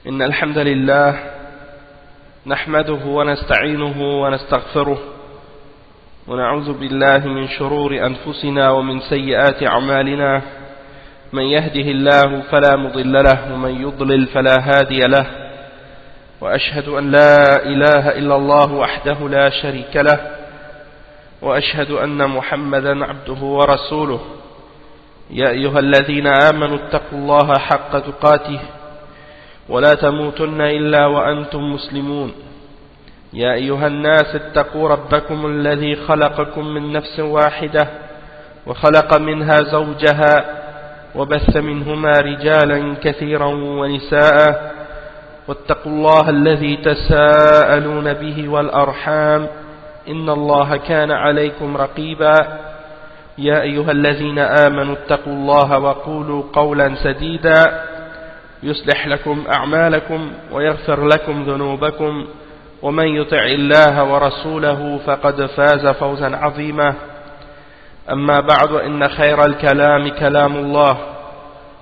إن الحمد لله نحمده ونستعينه ونستغفره ونعوذ بالله من شرور أنفسنا ومن سيئات أعمالنا من يهده الله فلا مضل له ومن يضلل فلا هادي له وأشهد أن لا إله إلا الله وحده لا شريك له وأشهد أن محمدا عبده ورسوله يا أيها الذين آمنوا اتقوا الله حق تقاته ولا تموتن إلا وأنتم مسلمون يا أيها الناس اتقوا ربكم الذي خلقكم من نفس واحدة وخلق منها زوجها وبث منهما رجالا كثيرا ونساء واتقوا الله الذي تساءلون به والأرحام إن الله كان عليكم رقيبا يا أيها الذين آمنوا اتقوا الله وقولوا قولا سديدا يصلح لكم أعمالكم ويغفر لكم ذنوبكم ومن يطع الله ورسوله فقد فاز فوزا عظيما أما بعد إن خير الكلام كلام الله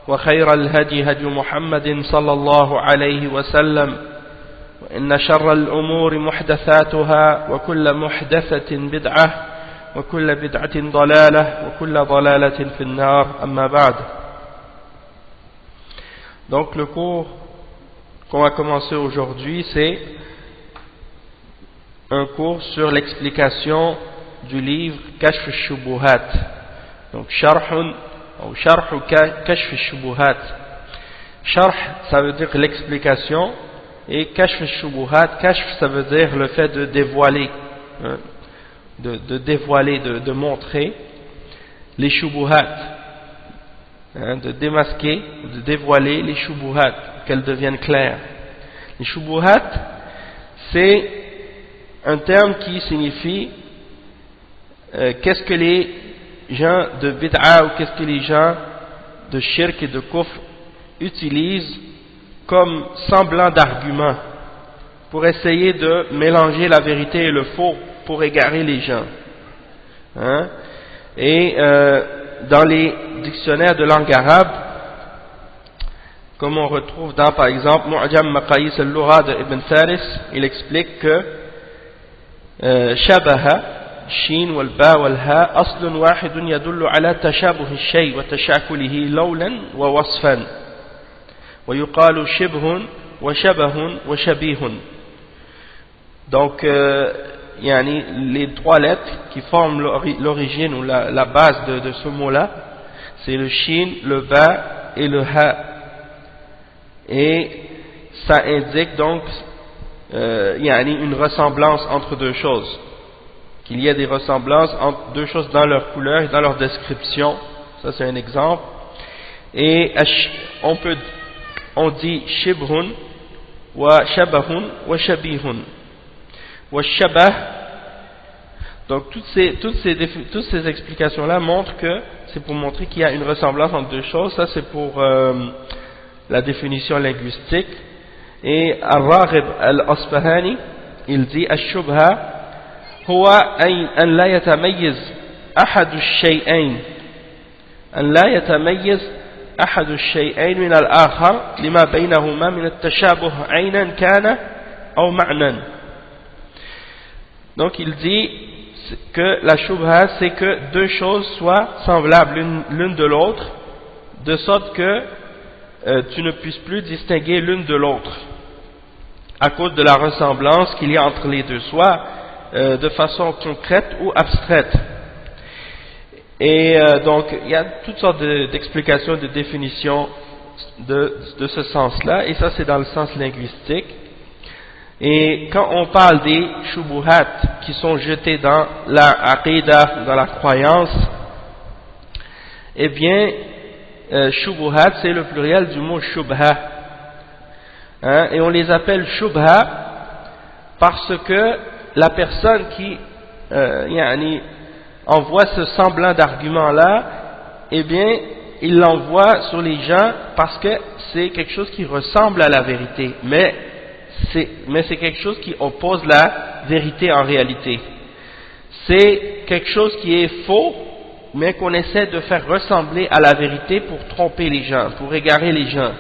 وخير الهدي هدي محمد صلى الله عليه وسلم وإن شر الأمور محدثاتها وكل محدثة بدعة وكل بدعة ضلالة وكل ضلالة في النار أما بعد. Donc le cours qu'on va commencer aujourd'hui, c'est un cours sur l'explication du livre Kashf al-Shubuhat. Donc Sharhun ou Sharhu Kashf al-Shubuhat. Sharh, ça veut dire l'explication, et Kashf al-Shubuhat, Kashf, ça veut dire le fait de dévoiler, de montrer les Shubuhat. De démasquer, de dévoiler les shubuhat, qu'elles deviennent claires. Les shubuhat, c'est un terme qui signifie qu'est-ce que les gens de bid'a ou qu'est-ce que les gens de shirk et de kufr utilisent comme semblant d'argument pour essayer de mélanger la vérité et le faux pour égarer les gens. Dans les dictionnaires de langue arabe, comme on retrouve dans par exemple Mu'jam Maqayis al-Lugha de Ibn Faris, il explique que shabaha shin wal ba wal ha aslun wahidun yadullu ala tashabuh al-shay wa tashakulihi lawlan wa wasfan wa yuqalu shibhun wa shabahun wa shabihun. Donc les trois lettres qui forment l'origine ou la base de ce mot-là, c'est le shin, le ba et le ha. Et ça indique donc une ressemblance entre deux choses, qu'il y a des ressemblances entre deux choses dans leur couleur et dans leur description. Ça c'est un exemple. Et on dit shibhun wa shabahun wa shabihun. Donc toutes ces explications-là montrent que c'est pour montrer qu'il y a une ressemblance entre deux choses. Ça c'est pour la définition linguistique. Et Al-Raghib Al-Asbahani, il dit Ash-Shubha huwa an la yatamayyiz ahadu ash-shay'ayn ahadu ash-shay'ayn min al-akhar lima baynahuma min at-tashabuh 'aynan kana aw ma'nan. Donc il dit que la shubha, c'est que deux choses soient semblables l'une de l'autre, de sorte que tu ne puisses plus distinguer l'une de l'autre à cause de la ressemblance qu'il y a entre les deux, soit de façon concrète ou abstraite. Et donc il y a toutes sortes d'explications, de définitions de ce sens-là, et ça c'est dans le sens linguistique. Et quand on parle des shubuhat qui sont jetés dans la aqidah, dans la croyance, eh bien, shubuhat c'est le pluriel du mot shubha. Et on les appelle shubha parce que la personne qui envoie ce semblant d'argument-là, eh bien, il l'envoie sur les gens parce que c'est quelque chose qui ressemble à la vérité, mais c'est quelque chose qui oppose la vérité en réalité. C'est quelque chose qui est faux, mais qu'on essaie de faire ressembler à la vérité pour tromper les gens, pour égarer les gens.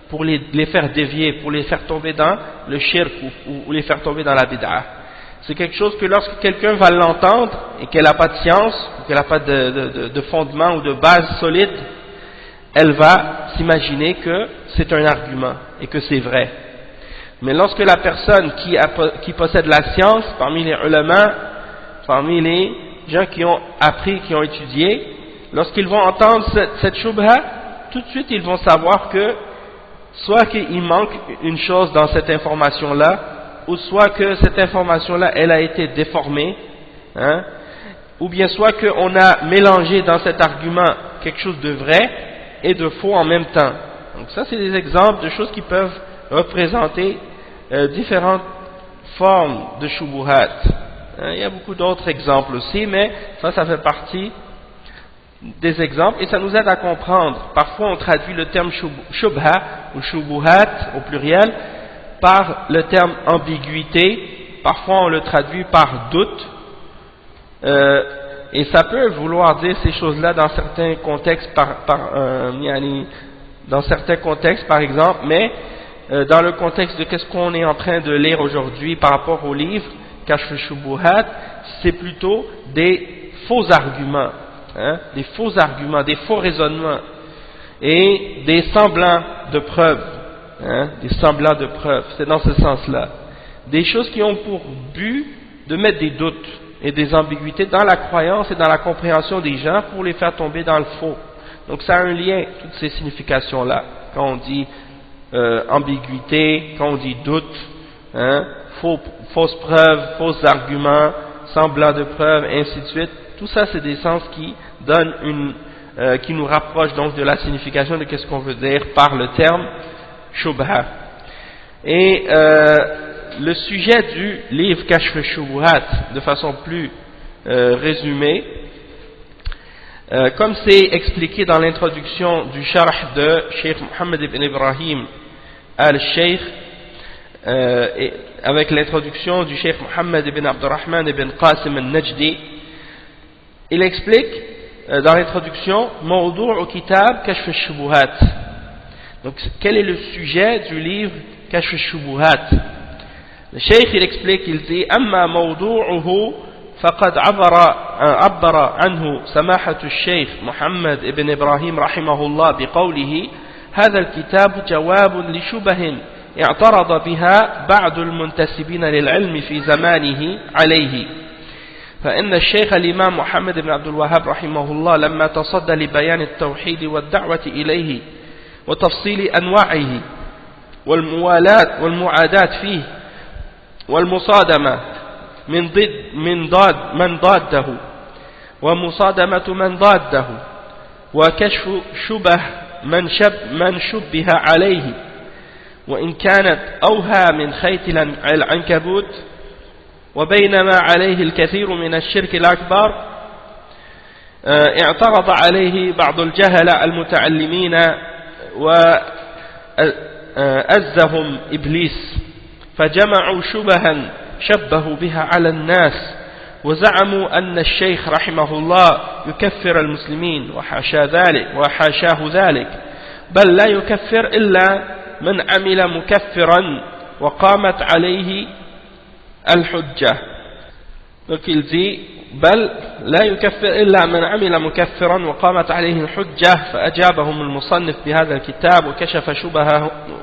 pour les faire dévier, pour les faire tomber dans le shirk ou les faire tomber dans la bid'a. C'est quelque chose que lorsque quelqu'un va l'entendre et qu'elle n'a pas de science, qu'elle n'a pas de fondement ou de base solide, elle va s'imaginer que c'est un argument et que c'est vrai. Mais lorsque la personne qui possède la science, parmi les ulama, parmi les gens qui ont appris, qui ont étudié, lorsqu'ils vont entendre cette shubha, tout de suite ils vont savoir que soit qu'il manque une chose dans cette information-là, ou soit que cette information-là, elle a été déformée, hein, ou bien soit qu'on a mélangé dans cet argument quelque chose de vrai et de faux en même temps. Donc ça, c'est des exemples de choses qui peuvent représenter différentes formes de shubuhat. Il y a beaucoup d'autres exemples aussi, mais ça fait partie des exemples et ça nous aide à comprendre. Parfois on traduit le terme shubha ou shubuhat au pluriel par le terme ambiguïté, parfois on le traduit par doute, et ça peut vouloir dire ces choses-là dans certains contextes dans certains contextes par exemple, mais dans le contexte de qu'est-ce qu'on est en train de lire aujourd'hui par rapport au livre Kashf al-Shubuhat, c'est plutôt des faux arguments, hein, des faux arguments, des faux raisonnements et des semblants de preuves, hein, des semblants de preuves, c'est dans ce sens-là. Des choses qui ont pour but de mettre des doutes et des ambiguïtés dans la croyance et dans la compréhension des gens pour les faire tomber dans le faux. Donc ça a un lien, toutes ces significations-là, quand on dit ambiguïté, quand on dit doute, hein, fausses preuves, faux arguments, semblants de preuves, ainsi de suite. Tout ça, c'est des sens qui donnent qui nous rapprochent donc de la signification de qu'est-ce qu'on veut dire par le terme shubha. Et le sujet du livre Kashf al-Shubuhat, de façon plus résumée, comme c'est expliqué dans l'introduction du sharh de Cheikh Mohammed ibn Ibrahim al-Sheikh, avec l'introduction du Cheikh Mohammed ibn Abdurrahman ibn Qasim al-Najdi, il explique dans l'introduction Mawdu'u kitab Kashf al-Shubuhat. Donc quel est le sujet du livre Kashf al-Shubuhat? Le Cheikh il explique, il dit Amma mawdu'uhu فقد عبر عنه سماحة الشيخ محمد ابن إبراهيم رحمه الله بقوله هذا الكتاب جواب لشبه اعترض بها بعض المنتسبين للعلم في زمانه عليه. فإن الشيخ الإمام محمد بن عبد الوهاب رحمه الله لما تصدى لبيان التوحيد والدعوة إليه وتفصيل أنواعه والمعاداة فيه والمصادمة من ضاده ومصادمة من ضاده وكشف شبه من شبه عليه وإن كانت أوهى من خيط العنكبوت وبينما عليه الكثير من الشرك الأكبر اعترض عليه بعض الجهلة المتعلمين وأزهم إبليس فجمعوا شبها شبهوا بها على الناس وزعموا أن الشيخ رحمه الله يكفر المسلمين وحاشاه ذلك بل لا يكفر إلا من عمل مكفرا وقامت عليه الحجة. Donc il dit بل لا يكفر إلا من عمل مكفرا وقامت عليه الحجة. فأجابهم المصنف بهذا الكتاب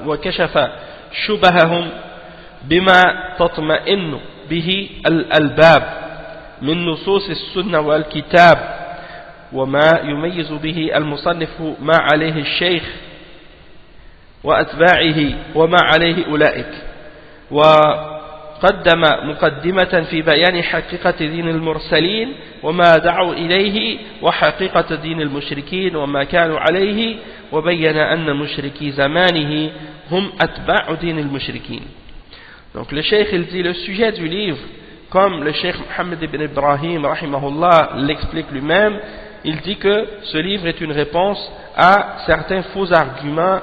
وكشف شبههم بما تطمئن به الألباب من نصوص السنة والكتاب وما يميز به المصنف ما عليه الشيخ وأتباعه وما عليه أولئك. وقدم مقدمة في بيان حقيقة دين المرسلين وما دعوا إليه وحقيقة دين المشركين وما كانوا عليه وبين أن مشركي زمانه هم أتباع دين المشركين. Donc le cheikh il dit le sujet du livre, comme le cheikh Mohammed ibn Ibrahim rahimahullah l'explique lui-même, il dit que ce livre est une réponse à certains faux arguments,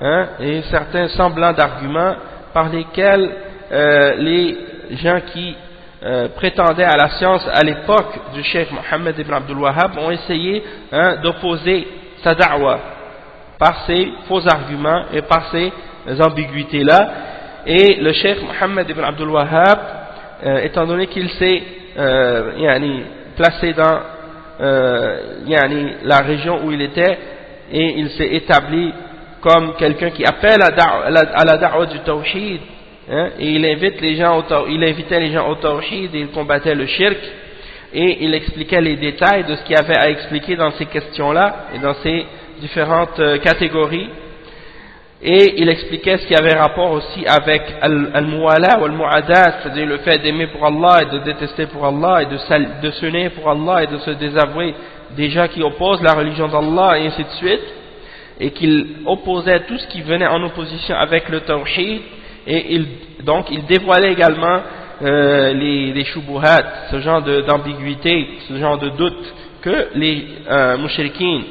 hein, et certains semblants d'arguments par lesquels les gens qui prétendaient à la science à l'époque du cheikh Mohammed ibn Abdul Wahhab ont essayé, hein, d'opposer sa da'wa par ces faux arguments et par ces ambiguïtés-là. Et le cheikh Mohammed ibn Abdul Wahhab, étant donné qu'il s'est placé dans la région où il était, et il s'est établi comme quelqu'un qui appelle à la da'wa du tawhid, hein, et il invitait les gens au tawhid et il combattait le shirk, et il expliquait les détails de ce qu'il y avait à expliquer dans ces questions-là et dans ces différentes catégories, et il expliquait ce qui avait rapport aussi avec al-muwala ou al-mu'adat, c'est-à-dire le fait d'aimer pour Allah et de détester pour Allah et de s'unir pour Allah et de se désavouer des gens qui opposent la religion d'Allah et ainsi de suite, et qu'il opposait tout ce qui venait en opposition avec le tawhid, et donc il dévoilait également les shubuhat, ce genre d'ambiguïté, ce genre de doute que les mushrikines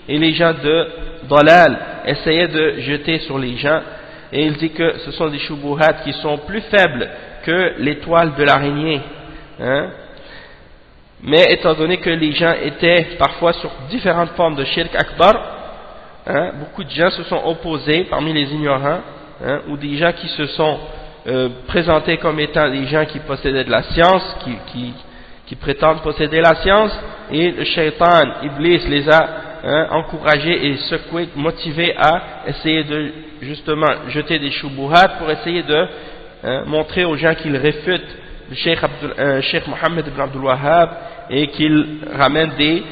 et les gens de dalal essayaient de jeter sur les gens, et il dit que ce sont des shubuhat qui sont plus faibles que l'étoile de l'araignée, hein? Mais étant donné que les gens étaient parfois sur différentes formes de shirk akbar, hein, beaucoup de gens se sont opposés parmi les ignorants, hein, ou des gens qui se sont présentés comme étant des gens qui possédaient de la science, qui prétendent posséder la science, et le shaitan, Iblis, les a encouragés et secoués, motivés à essayer de justement jeter des shubuhat pour essayer de montrer aux gens qu'ils réfutent le Cheikh Mohammed ibn Abdul Wahhab, et qu'ils ramènent des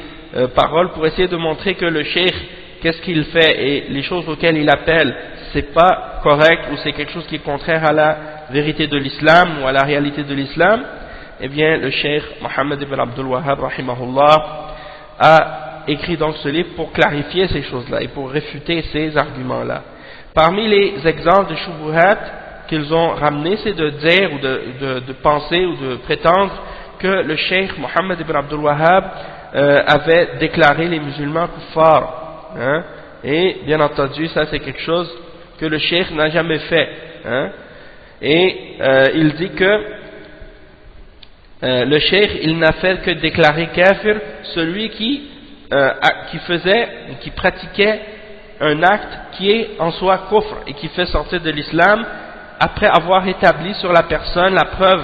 paroles pour essayer de montrer que le Cheikh, qu'est-ce qu'il fait et les choses auxquelles il appelle, c'est pas correct ou c'est quelque chose qui est contraire à la vérité de l'islam ou à la réalité de l'islam. Eh bien, le Cheikh Mohammed ibn Abdul Wahhab rahimahullah a écrit donc ce livre pour clarifier ces choses-là et pour réfuter ces arguments-là. Parmi les exemples de shubuhat qu'ils ont ramenés, c'est de dire ou de penser ou de prétendre que le Cheikh Mohammed ibn Abdul Wahhab avait déclaré les musulmans kuffar, hein? Et bien entendu, ça c'est quelque chose que le Cheikh n'a jamais fait, hein? Et il dit que le Cheikh, il n'a fait que déclarer kafir celui qui faisait ou qui pratiquait un acte qui est en soi kufr et qui fait sortir de l'islam après avoir établi sur la personne la preuve,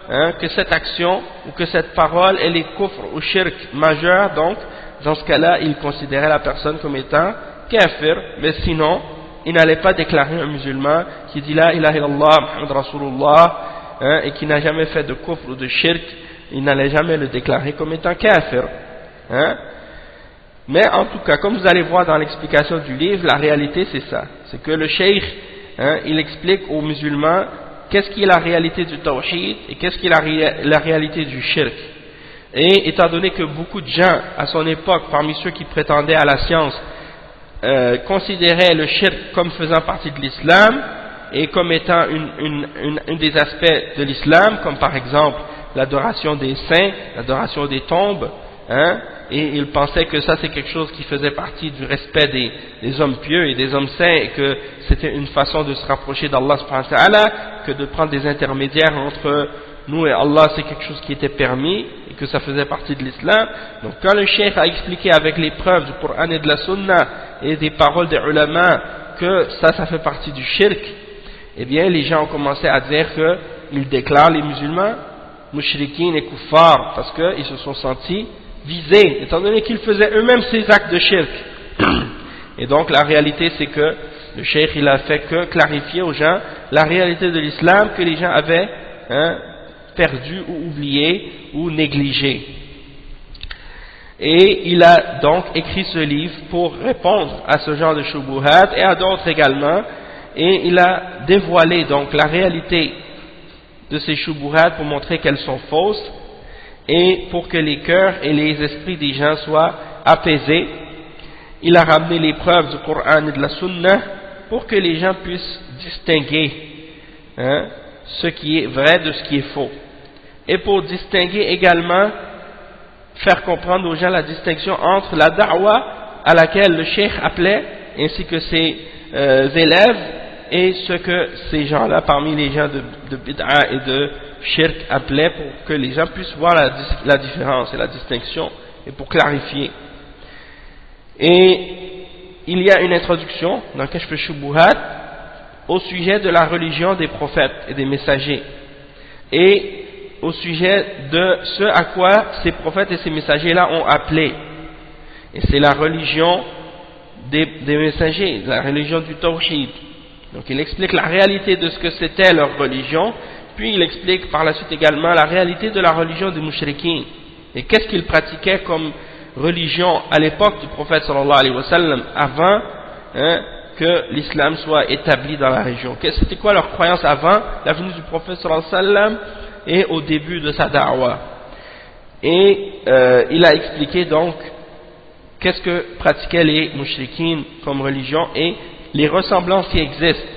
hein, que cette action ou que cette parole elle est kufr ou shirk majeur. Donc dans ce cas-là il considérait la personne comme étant kafir, mais sinon il n'allait pas déclarer un musulman qui dit la ilaha illallah Muhammad Rasulullah, hein, et qui n'a jamais fait de kufr ou de shirk, il n'allait jamais le déclarer comme étant kafir, hein. Mais en tout cas, comme vous allez voir dans l'explication du livre, la réalité c'est ça, c'est que le cheikh, hein, il explique aux musulmans qu'est-ce qui est la réalité du tawhid et qu'est-ce qui est la réalité du shirk. Et étant donné que beaucoup de gens à son époque, parmi ceux qui prétendaient à la science, considéraient le shirk comme faisant partie de l'islam et comme étant un des aspects de l'islam, comme par exemple l'adoration des saints, l'adoration des tombes, hein, et ils pensaient que ça c'est quelque chose qui faisait partie du respect des hommes pieux et des hommes saints, et que c'était une façon de se rapprocher d'Allah subhanahu wa ta'ala, que de prendre des intermédiaires entre nous et Allah, c'est quelque chose qui était permis et que ça faisait partie de l'islam. Donc quand le cheikh a expliqué avec les preuves du Coran et de la Sunna et des paroles des ulama que ça fait partie du shirk, eh bien les gens ont commencé à dire qu'ils déclarent les musulmans mushrikin et kuffar parce qu'ils se sont sentis visés, étant donné qu'ils faisaient eux-mêmes ces actes de shirk. Et donc la réalité c'est que le cheikh il a fait que clarifier aux gens la réalité de l'islam que les gens avaient, hein, perdu ou oublié ou négligé. Et il a donc écrit ce livre pour répondre à ce genre de shubuhat et à d'autres également, et il a dévoilé donc la réalité de ces shubuhat pour montrer qu'elles sont fausses et pour que les cœurs et les esprits des gens soient apaisés. Il a ramené les preuves du Coran et de la Sunna pour que les gens puissent distinguer, hein, ce qui est vrai de ce qui est faux, et pour distinguer également, faire comprendre aux gens la distinction entre la da'wa à laquelle le cheikh appelait ainsi que ses élèves et ce que ces gens-là parmi les gens de bid'a et de shirk appelaient, pour que les gens puissent voir la différence et la distinction et pour clarifier. Et il y a une introduction dans Kashf al-Shubuhat au sujet de la religion des prophètes et des messagers, et au sujet de ce à quoi ces prophètes et ces messagers-là ont appelé. Et c'est la religion des messagers, la religion du Tawhid. Donc il explique la réalité de ce que c'était leur religion, puis il explique par la suite également la réalité de la religion des mouchriquins. Et qu'est-ce qu'ils pratiquaient comme religion à l'époque du prophète sallallahu alayhi wa sallam, avant que l'islam soit établi dans la région. C'était quoi leur croyance avant la venue du prophète sallallahu alayhi wa sallam et au début de sa da'wah. Et il a expliqué donc qu'est-ce que pratiquaient les mouchriquins comme religion et les ressemblances qui existent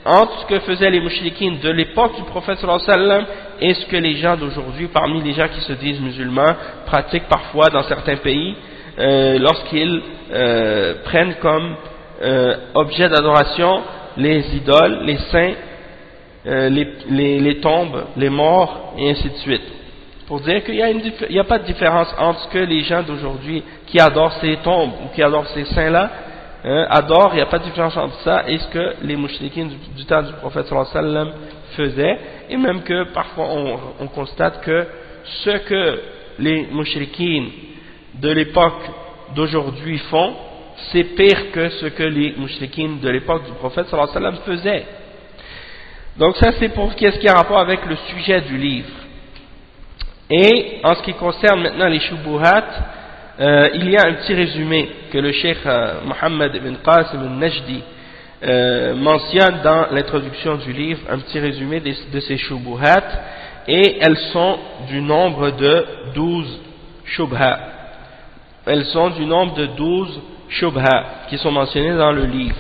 entre ce que faisaient les mouchriquins de l'époque du prophète sallallahu alayhi wa sallam et ce que les gens d'aujourd'hui, parmi les gens qui se disent musulmans, pratiquent parfois dans certains pays lorsqu'ils prennent comme objet d'adoration les idoles, les saints, les tombes, les morts et ainsi de suite. Pour dire qu'il n'y a pas de différence entre ce que les gens d'aujourd'hui qui adorent ces tombes ou qui adorent ces saints-là adorent, il n'y a pas de différence entre ça et ce que les mouchriquins du temps du prophète sallallahu alayhi wa sallam faisaient, et même que parfois on constate que ce que les mouchriquins de l'époque d'aujourd'hui font, c'est pire que ce que les mouchriquins de l'époque du prophète sallallahu alayhi wa sallam faisaient. Donc ça c'est pour qu'est-ce qui a rapport avec le sujet du livre. Et en ce qui concerne maintenant les shubuhat, il y a un petit résumé que le cheikh Mohammed ibn Qasim al-Najdi mentionne dans l'introduction du livre, un petit résumé de ces shubuhat, et elles sont du nombre de 12 shubha. Elles sont du nombre de 12 shubha qui sont mentionnées dans le livre.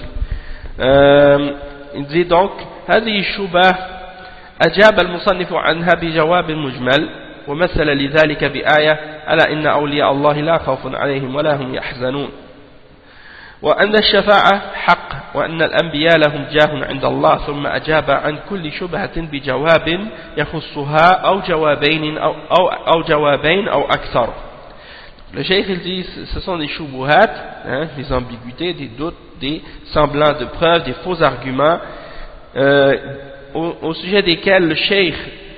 Il dit donc هذه الشبهة أجاب المصنف عنها بجواب مجمل ومثل لذلك بآية ألا إن أولياء الله لا خوف عليهم ولا هم يحزنون وأن الشفاعة حق وأن الأنبياء لهم جاه عند الله ثم أجاب عن كل شبهة بجواب يخصها أو جوابين أو أكثر. Le cheikh il dit ce sont des shubuhat, des ambiguïtés, des doutes, des semblants de preuves, des faux arguments au sujet desquels le cheikh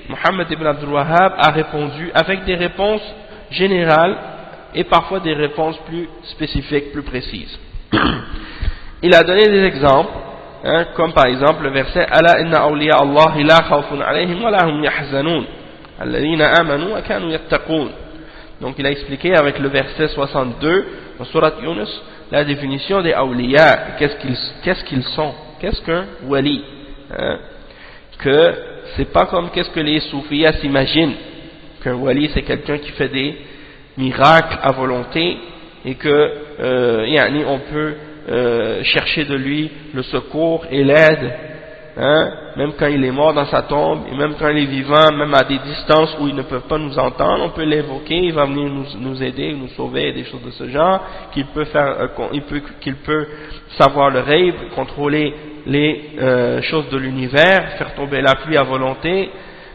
Mohammed ibn Abdul Wahhab a répondu avec des réponses générales et parfois des réponses plus spécifiques, plus précises. Il a donné des exemples, comme par exemple le verset Ala inna awliya Allah la khawfun alayhim wa la hum yahzanun alladhina amanu wa kanu yattaqun. Donc il a expliqué avec le verset 62 dans Surat Yunus la définition des awliya, qu'est-ce qu'ils sont, qu'est-ce qu'un wali, que c'est pas comme qu'est-ce que les soufiyas s'imaginent, qu'un wali c'est quelqu'un qui fait des miracles à volonté et que on peut chercher de lui le secours et l'aide, même quand il est mort dans sa tombe et même quand il est vivant, même à des distances où ils ne peuvent pas nous entendre, on peut l'évoquer, il va venir nous aider, nous sauver, des choses de ce genre, qu'il peut savoir le rêve, contrôler les choses de l'univers, faire tomber la pluie à volonté,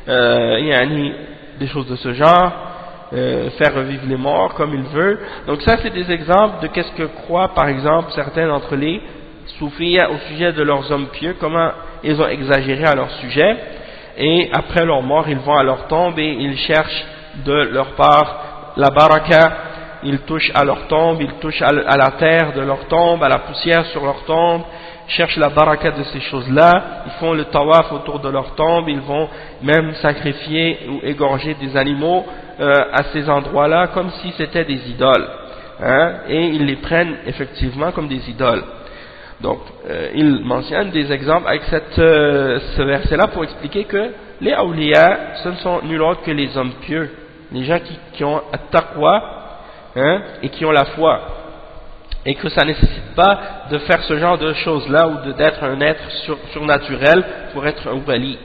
des choses de ce genre, faire revivre les morts comme il veut. Donc ça c'est des exemples de qu'est-ce que croient par exemple certains d'entre les soufis au sujet de leurs hommes pieux, comment ils ont exagéré à leur sujet, et après leur mort ils vont à leur tombe et ils cherchent de leur part la baraka, ils touchent à leur tombe, ils touchent à la terre de leur tombe, à la poussière sur leur tombe, cherchent la baraka de ces choses-là, ils font le tawaf autour de leur tombe, ils vont même sacrifier ou égorger des animaux à ces endroits-là comme si c'était des idoles, et ils les prennent effectivement comme des idoles. Donc il mentionne des exemples avec ce verset-là pour expliquer que les awliya ce ne sont nul autre que les hommes pieux, les gens qui ont at-taqwa, et qui ont la foi, et que ça ne nécessite pas de faire ce genre de choses-là ou d'être un être surnaturel pour être un wali.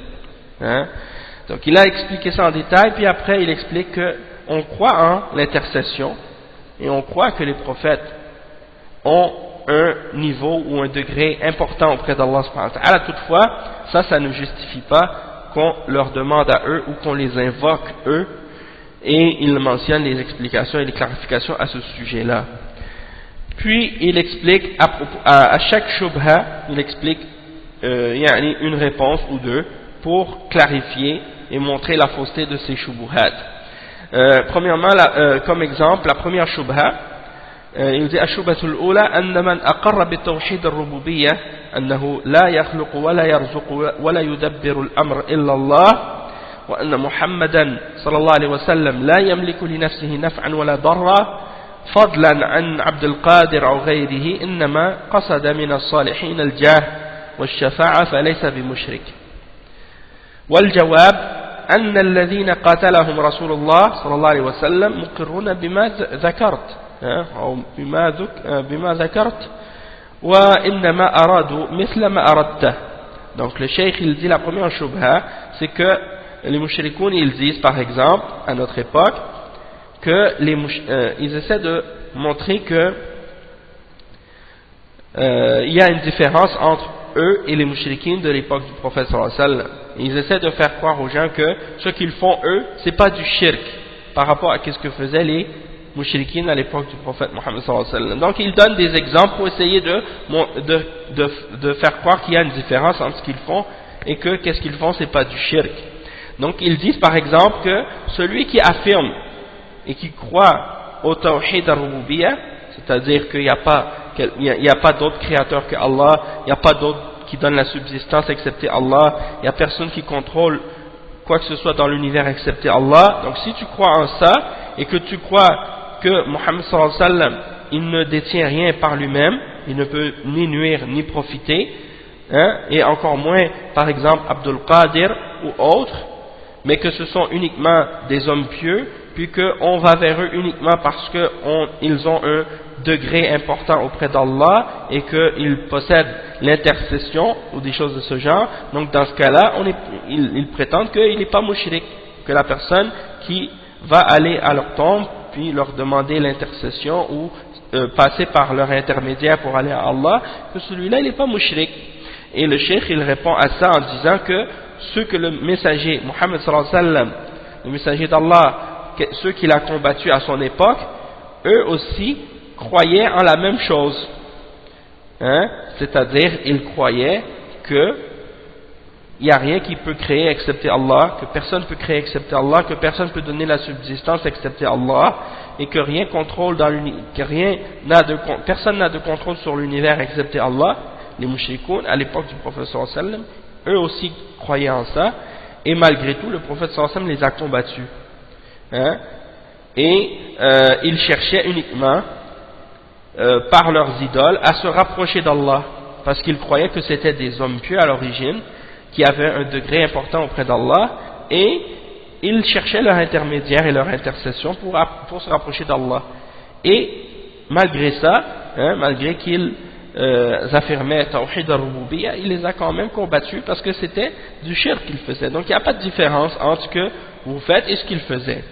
Donc il a expliqué ça en détail, puis après il explique qu'on croit en l'intercession et on croit que les prophètes ont un niveau ou un degré important auprès d'Allah subhanahu wa ta'ala. Toutefois, ça ne justifie pas qu'on leur demande à eux ou qu'on les invoque eux, et il mentionne les explications et les clarifications à ce sujet-là. Puis il explique à chaque shubha, il explique une réponse ou deux pour clarifier et montrer la fausseté de ces shubuhat. Premièrement, comme exemple, la première shubha, il dit ashubhatul ula anna man aqarra bi tawhid ar-rububiyyah annahu la yakhluqu wa la yarzuqu wa la yudabbiru al-amr illa Allah wa anna Muhammadan sallallahu alayhi wa sallam la yamliku li nafsihi naf'an wa la darra فضلا عن عبد القادر أو غيره إنما قصد من الصالحين الجاه والشفاعة فليس بمشرك. والجواب أن الذين قاتلهم رسول الله صلى الله عليه وسلم مقرون بما ذكرت أو بما ذكرت وإنما أرادوا مثل ما أردته. Donc le cheikh il dit la première shubha, c'est que les mushrikoun ils disent par exemple à notre époque que ils essaient de montrer que il y a une différence entre eux et les mushrikines de l'époque du prophète sallallahu alayhi wa sallam. Ils essaient de faire croire aux gens que ce qu'ils font eux, c'est pas du shirk par rapport à ce que faisaient les mushrikines à l'époque du prophète Mohammed sallallahu alayhi wa sallam. Donc ils donnent des exemples pour essayer de faire croire qu'il y a une différence entre ce qu'ils font et que qu'est-ce qu'ils font c'est pas du shirk. Donc ils disent par exemple que celui qui affirme et qui croit au tawhid ar-rububiyyah, c'est-à-dire qu'il n'y a pas d'autre créateur que Allah, il n'y a pas d'autre qui donne la subsistance excepté Allah, il n'y a personne qui contrôle quoi que ce soit dans l'univers excepté Allah. Donc si tu crois en ça et que tu crois que Muhammad sallallahu alayhi wa sallam il ne détient rien par lui-même, il ne peut ni nuire ni profiter, et encore moins par exemple Abdul Qadir ou autres, mais que ce sont uniquement des hommes pieux, puis qu'on va vers eux uniquement parce qu'ils ont un degré important auprès d'Allah et qu'ils possèdent l'intercession ou des choses de ce genre. Donc dans ce cas-là, ils prétendent qu'il n'est pas mushrik, que la personne qui va aller à leur tombe puis leur demander l'intercession ou passer par leur intermédiaire pour aller à Allah, que celui-là il n'est pas mushrik. Et le cheikh il répond à ça en disant que ceux que le messager Muhammad sallallahu alayhi wa sallam, le messager d'Allah, ceux qu'il a combattus à son époque, eux aussi croyaient en la même chose, c'est-à-dire ils croyaient que il n'y a rien qui peut créer excepté Allah, que personne ne peut créer excepté Allah, que personne ne peut donner la subsistance excepté Allah, et que rien contrôle personne n'a de contrôle sur l'univers excepté Allah. Les mushrikoun à l'époque du prophète sallallahu alayhi wa sallam, eux aussi croyaient en ça, et malgré tout le prophète sallallahu alayhi wa sallam les a combattus. Ils cherchaient uniquement par leurs idoles à se rapprocher d'Allah parce qu'ils croyaient que c'était des hommes pieux à l'origine qui avaient un degré important auprès d'Allah, et ils cherchaient leur intermédiaire et leur intercession pour se rapprocher d'Allah. Et malgré ça, malgré qu'ils affirmaient Tawhid al-Rububiyyah, il les a quand même combattus parce que c'était du shirk qu'ils faisaient. Donc il n'y a pas de différence entre ce que vous faites et ce qu'ils faisaient.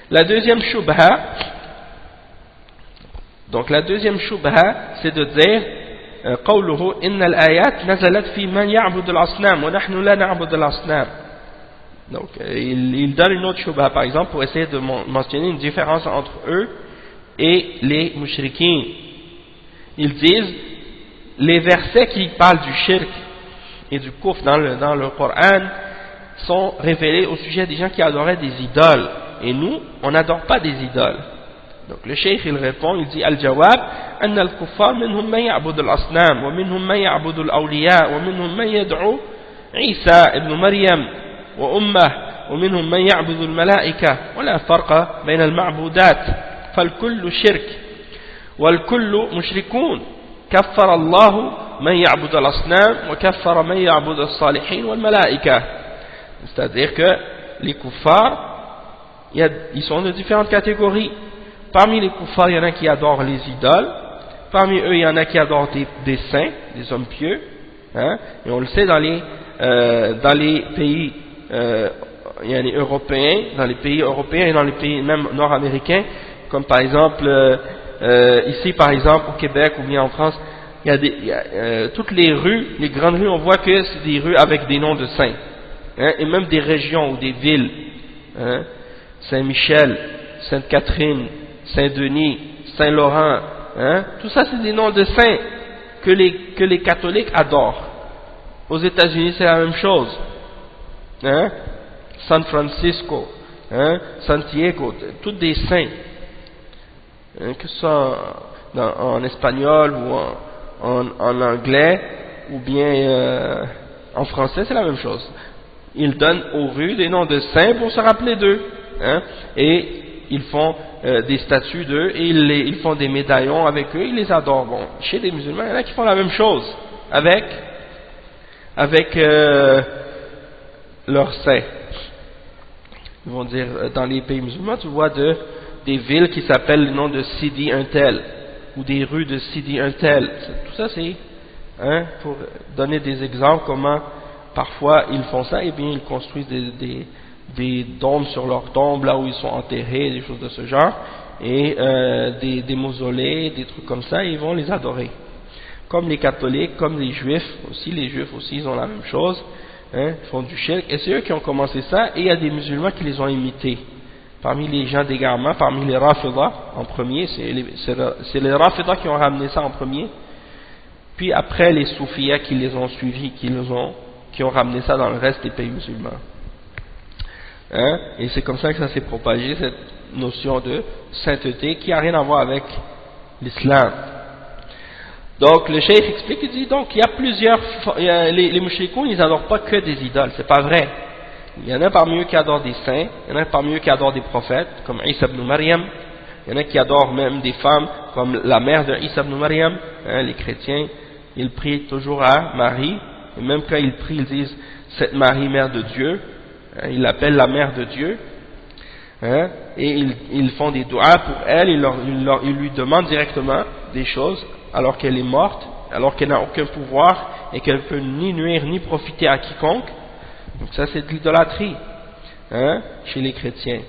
La deuxième shubha, c'est de dire قوله إن الآيات نزلت في من يعبد الأصنام ونحن لا نعبد الأصنام. Donc il donne une autre shubha par exemple pour essayer de mentionner une différence entre eux et les mushrikins. Ils disent les versets qui parlent du shirk et du kufr dans le Coran sont révélés au sujet des gens qui adoraient des idoles, et nous on n'adore pas des idoles. Donc le cheikh il répond, il dit al-jawab أن الكفار منهم من يعبد الأصنام ومنهم من يعبد الأولياء ومنهم من يدعو عيسى ابن مريم وأمه ومنهم من يعبد الملائكة ولا فرق بين المعبودات فالكل شرك والكل مشركون كفر الله من يعبد الأصنام وكفر من يعبد الصالحين والملائكة. C'est-à-dire que les kuffars ils sont de différentes catégories. Parmi les kuffars il y en a qui adorent les idoles, parmi eux il y en a qui adorent des saints, des hommes pieux, et on le sait dans les pays européens, dans les pays européens et dans les pays même nord-américains, comme par exemple ici par exemple au Québec ou bien en France, il y a toutes les rues, les grandes rues, on voit que c'est des rues avec des noms de saints, et même des régions ou des villes, Saint-Michel, Sainte-Catherine, Saint-Denis, Saint-Laurent, hein? Tout ça c'est des noms de saints que les catholiques adorent. Aux États-Unis c'est la même chose, hein? San Francisco, hein? Santiago, tous des saints, hein? Que ce soit en espagnol ou en anglais ou bien en français, c'est la même chose. Ils donnent aux rues des noms de saints pour se rappeler d'eux, hein? Et ils font des statues d'eux et ils font des médaillons avec eux, ils les adorent. Bon, chez les musulmans, il y en a qui font la même chose avec leurs saints. Ils vont dire, dans les pays musulmans, tu vois des villes qui s'appellent le nom de Sidi un tel, ou des rues de Sidi un tel. Tout ça c'est, hein, pour donner des exemples comment parfois ils font ça, et bien ils construisent des dômes sur leurs tombes, là où ils sont enterrés, des choses de ce genre, et des mausolées, des trucs comme ça, et ils vont les adorer. Comme les catholiques, comme les juifs aussi, ils ont la même chose, hein, ils font du shirk, et c'est eux qui ont commencé ça, et il y a des musulmans qui les ont imités. Parmi les gens d'égarement, parmi les Rafidah, en premier, c'est les Rafidah qui ont ramené ça en premier, puis après les Soufiyas qui les ont suivis, qui ont ramené ça dans le reste des pays musulmans. Hein? Et c'est comme ça que ça s'est propagé, cette notion de sainteté qui n'a rien à voir avec l'islam. Donc le cheikh explique, il dit donc il y a plusieurs, les mouchrikoun ils n'adorent pas que des idoles, c'est pas vrai. Il y en a parmi eux qui adorent des saints, il y en a parmi eux qui adorent des prophètes, comme Isa ibn Maryam, il y en a qui adorent même des femmes, comme la mère de Isa ibn Maryam, hein, les chrétiens, ils prient toujours à Marie, et même quand ils prient, ils disent cette Marie, mère de Dieu, hein, ils l'appellent la mère de Dieu, hein, et ils font des doigts pour elle, ils lui demandent directement des choses, alors qu'elle est morte, alors qu'elle n'a aucun pouvoir, et qu'elle ne peut ni nuire ni profiter à quiconque. Donc ça c'est de l'idolâtrie, hein, chez les chrétiens.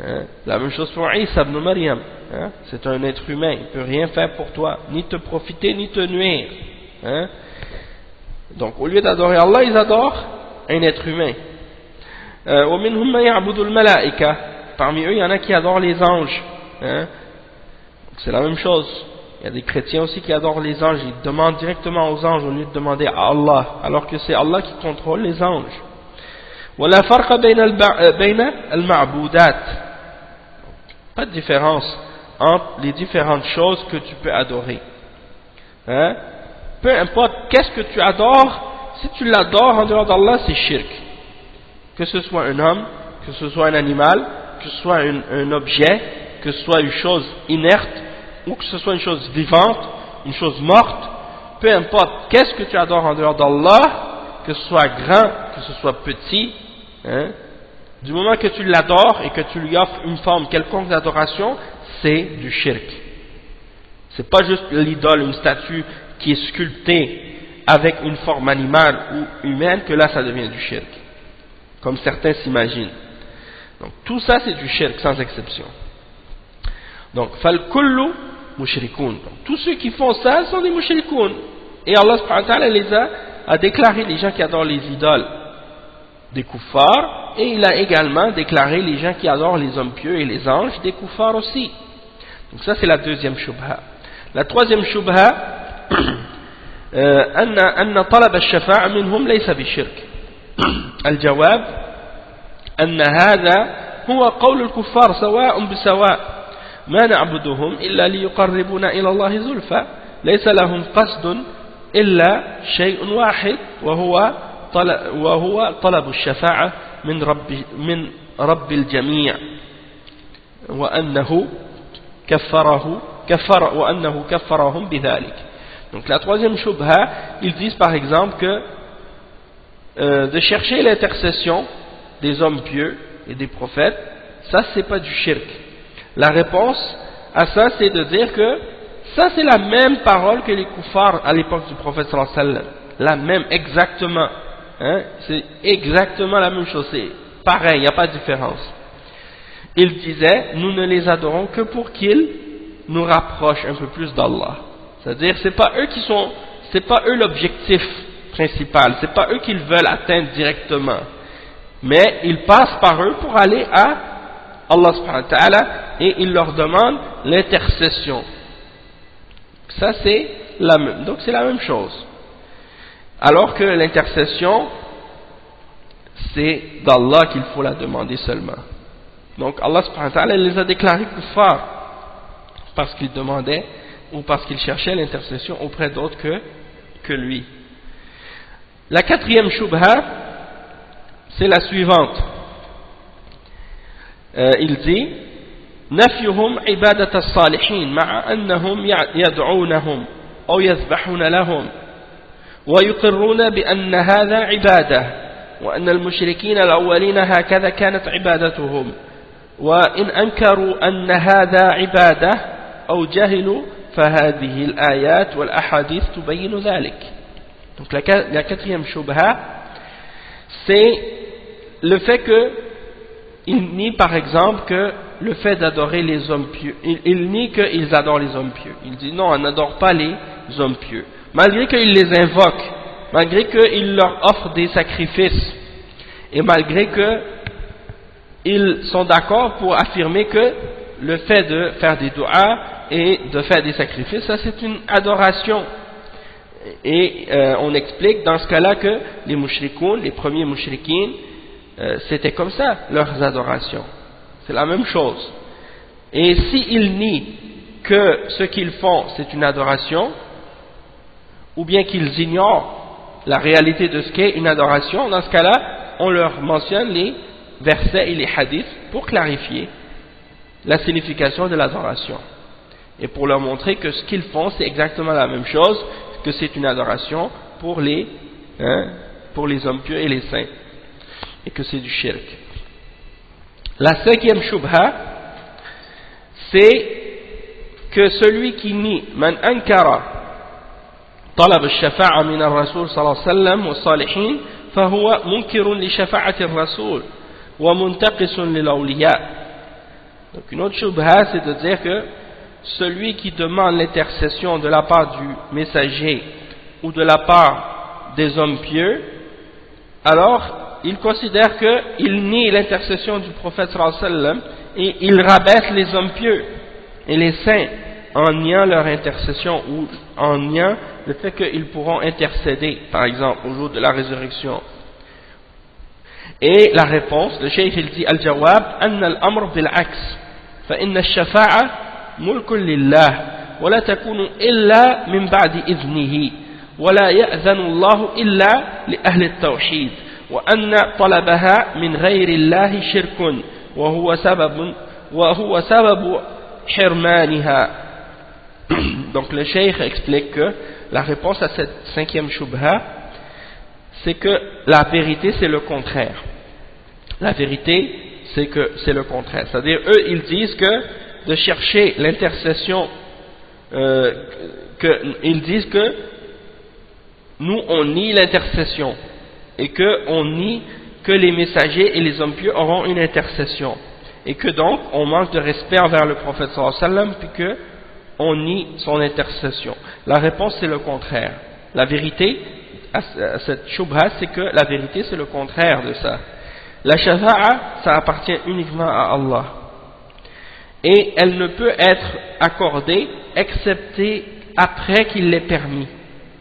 Hein. La même chose pour Isa ibn Maryam, hein. C'est un être humain, il ne peut rien faire pour toi, ni te profiter, ni te nuire. Hein. Donc au lieu d'adorer Allah, ils adorent un être humain. Parmi eux, il y en a qui adorent les anges. Hein. C'est la même chose. Il y a des chrétiens aussi qui adorent les anges, ils demandent directement aux anges au lieu de demander à Allah, alors que c'est Allah qui contrôle les anges. ولا فرق بين المعبودات. Pas de différence entre les différentes choses que tu peux adorer. Hein? Peu importe qu'est-ce que tu adores, si tu l'adores en dehors d'Allah, c'est shirk. Que ce soit un homme, que ce soit un animal, que ce soit un objet, que ce soit une chose inerte, ou que ce soit une chose vivante, une chose morte, peu importe qu'est-ce que tu adores en dehors d'Allah, que ce soit grand, que ce soit petit, hein, du moment que tu l'adores et que tu lui offres une forme quelconque d'adoration, c'est du shirk. C'est pas juste l'idole, une statue qui est sculptée avec une forme animale ou humaine que là ça devient du shirk, comme certains s'imaginent. Donc tout ça c'est du shirk sans exception. Donc fal kullu mushrikoun. Donc tous ceux qui font ça sont des mushrikoun. Et Allah subhanahu wa ta'ala a déclaré les gens qui adorent les idoles des kuffars, et il a également déclaré les gens qui adorent les hommes pieux et les anges des kuffars aussi. Donc ça c'est la deuxième shubha. La troisième shubha, أن طلب الشفاعة منهم ليس بشرك. الجواب أن هذا هو قول الكفار سواء بسواء ما نعبدهم إلا ليقربونا إلى الله زلفى ليس لهم قصد إلا شيء واحد وهو طلب الشفاعة من رب الجميع وأنه كفرهم بذلك. Donc la troisième shubha, ils disent par exemple que de chercher l'intercession des hommes pieux et des prophètes, ça c'est pas du shirk. La réponse à ça c'est de dire que ça c'est la même parole que les kuffars à l'époque du prophète sallallahu alayhi wa sallam. La même, exactement. Hein? C'est exactement la même chose, c'est pareil, il n'y a pas de différence. Ils disaient, nous ne les adorons que pour qu'ils nous rapprochent un peu plus d'Allah. C'est-à-dire, c'est pas eux l'objectif principal, c'est pas eux qu'ils veulent atteindre directement, mais ils passent par eux pour aller à Allah subhanahu wa ta'ala et ils leur demandent l'intercession. Ça c'est la même, donc c'est la même chose. Alors que l'intercession, c'est d'Allah qu'il faut la demander seulement. Donc Allah subhanahu wa ta'ala les a déclarés kuffar parce qu'ils demandaient ou parce qu'ils cherchaient l'intercession auprès d'autres que lui. La quatrième shubha, c'est la suivante. Il dit نفيهم عبادة الصالحين مع أنهم يدعونهم أو يذبحون لهم ويقرون بأن هذا عبادة وأن المشركين الأولين هكذا كانت عبادتهم وإن أنكروا أن هذا عبادة أو جهلوا فهذه الآيات والأحاديث تبين ذلك. Donc la quatrième shubha, c'est le fait que il nie par exemple que le fait d'adorer les hommes pieux, il nie qu'ils adorent les hommes pieux. Il dit non, on n'adore pas les hommes pieux. Malgré qu'ils les invoquent, malgré qu'ils leur offrent des sacrifices, et malgré qu'ils sont d'accord pour affirmer que le fait de faire des du'as et de faire des sacrifices, ça c'est une adoration. Et on explique dans ce cas-là que les mushrikoun, les premiers mushrikines, c'était comme ça, leurs adorations. C'est la même chose. Et s'ils nient que ce qu'ils font, c'est une adoration, ou bien qu'ils ignorent la réalité de ce qu'est une adoration, dans ce cas-là, on leur mentionne les versets et les hadiths pour clarifier la signification de l'adoration. Et pour leur montrer que ce qu'ils font, c'est exactement la même chose, que c'est une adoration pour les hommes pieux et les saints. Et que c'est du shirk. La cinquième shubha, c'est que celui qui nie man ankara talab al-shafa'a min al-rasul sallallahu alayhi wa sallam wa salihin fahuwa munkirun li shafa'ati al-rasul wa muntaqisun lil awliya. Donc une autre shubha, c'est de dire que celui qui demande l'intercession de la part du messager ou de la part des hommes pieux, alors il considère qu'il nie l'intercession du prophète sallallahu alayhi wa sallam et il rabaisse les hommes pieux et les saints en niant leur intercession ou en niant le fait qu'ils pourront intercéder, par exemple, au jour de la résurrection. Et la réponse, le cheikh il dit al-jawab anna al-amr bil-aks fa inna al-shafa'a mulkun lillah wa la takunu illa min ba'di idhnihi wa la ya'zanu Allah illa li ahli at-tawhid وأن طلبها من غير الله شرك وهو سبب حرمانها. Donc le cheikh explique que la réponse à cette cinquième shubha, c'est que la vérité c'est le contraire. La vérité c'est que c'est le contraire. C'est-à-dire eux ils disent que de chercher l'intercession, ils disent que nous on nie l'intercession et qu'on nie que les messagers et les hommes pieux auront une intercession, et que donc on manque de respect envers le prophète sallallahu alayhi wa sallam, puis qu'on nie son intercession. La réponse c'est le contraire. La vérité à cette shubha, c'est que la vérité c'est le contraire de ça. La shafa'a, ça appartient uniquement à Allah, et elle ne peut être accordée excepté après qu'il l'ait permis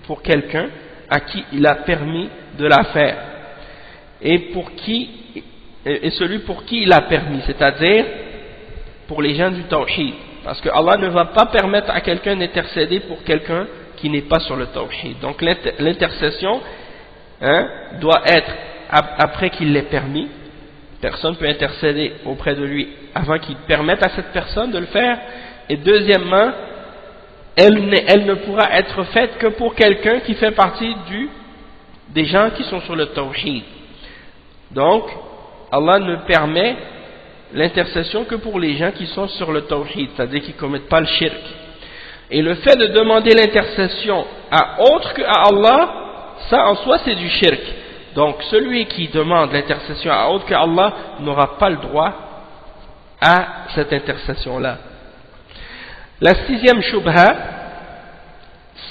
pour quelqu'un à qui il a permis de la faire, et celui pour qui il a permis, c'est-à-dire pour les gens du tawhid, parce que Allah ne va pas permettre à quelqu'un d'intercéder pour quelqu'un qui n'est pas sur le tawhid. Donc l'intercession doit être après qu'il l'ait permis. Personne ne peut intercéder auprès de lui avant qu'il permette à cette personne de le faire, et deuxièmement, elle ne pourra être faite que pour quelqu'un qui fait partie des gens qui sont sur le tawhid. Donc, Allah ne permet l'intercession que pour les gens qui sont sur le tawhid, c'est-à-dire qui ne commettent pas le shirk. Et le fait de demander l'intercession à autre que à Allah, ça en soi c'est du shirk. Donc, celui qui demande l'intercession à autre que Allah n'aura pas le droit à cette intercession-là. La sixième shubha,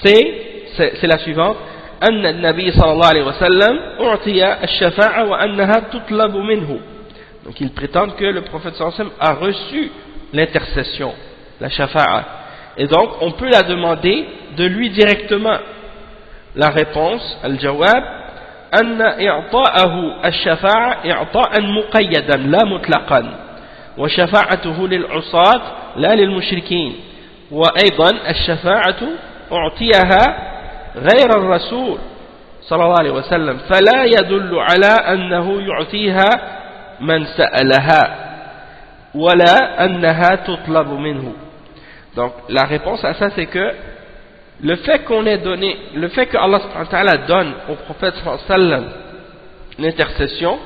c'est la suivante. أن النبي صلى الله عليه وسلم أعطي الشفاعة وأنها تطلب منه. Donc ils prétendent que le prophète sallallahu alayhi wa sallam a reçu l'intercession, la shafa'a, Et donc, on peut la demander de lui directement. La réponse, al-jawab, أن إعطاءه الشفاعة إعطاء مقيدا لا مطلقا وشفاعته للعصاة لا للمشركين وأيضا الشفاعة أعطيها غير الرسول صلى الله عليه وسلم فلا يدل على أنه يعطيها من سألها ولا أنها تطلب منه. Donc la réponse à ça c'est que le fait qu'on ait donné, le fait que Allah subhanahu wa ta'ala donne au prophète sallallahu alayhi wa sallam l'intercession,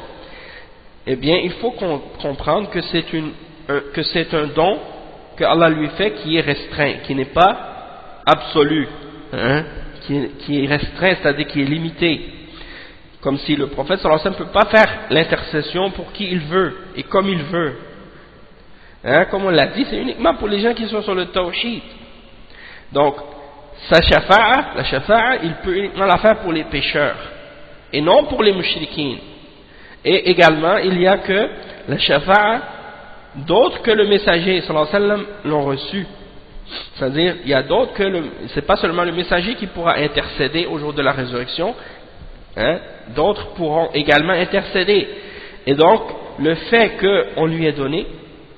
eh bien il faut comprendre que c'est un don que Allah lui fait qui est restreint, qui n'est pas absolu, hein, qui est restreint, c'est-à-dire qui est limité. Comme si le prophète sallallahu alayhi wa sallam ne peut pas faire l'intercession pour qui il veut et comme il veut. Hein, comme on l'a dit, c'est uniquement pour les gens qui sont sur le tawhid. Donc, sa shafa'a, la shafa'a, il peut uniquement la faire pour les pécheurs et non pour les mushrikines. Et également, il y a que la shafa'a, d'autres que le messager sallallahu alayhi wa sallam l'ont reçu. C'est-à-dire, il y a d'autres que c'est pas seulement le messager qui pourra intercéder au jour de la résurrection, hein, d'autres pourront également intercéder. Et donc, le fait qu'on lui ait donné,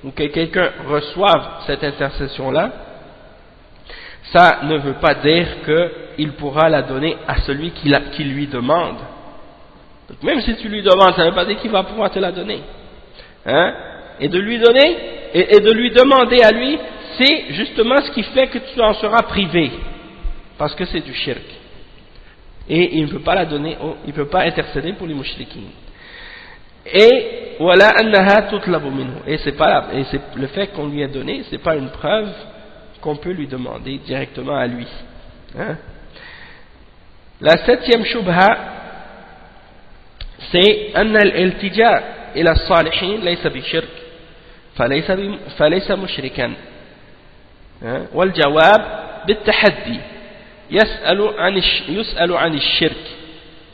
ou que quelqu'un reçoive cette intercession-là, ça ne veut pas dire qu'il pourra la donner à celui qui lui demande. Donc, même si tu lui demandes, ça ne veut pas dire qu'il va pouvoir te la donner. Hein? Et de lui donner, et de lui demander à lui, c'est justement ce qui fait que tu en seras privé. Parce que c'est du shirk. Et il ne peut pas la donner, il ne peut pas intercéder pour les mushrikines. Et voilà annaha tutlabu minhu. Et c'est le fait qu'on lui ait donné, c'est pas une preuve qu'on peut lui demander directement à lui. Hein? La septième shubha, c'est anna al-iltija ila as-salihin laysa bi shirk, falaysa mushrikan. والجواب بالتحدي يسأل عن الشرك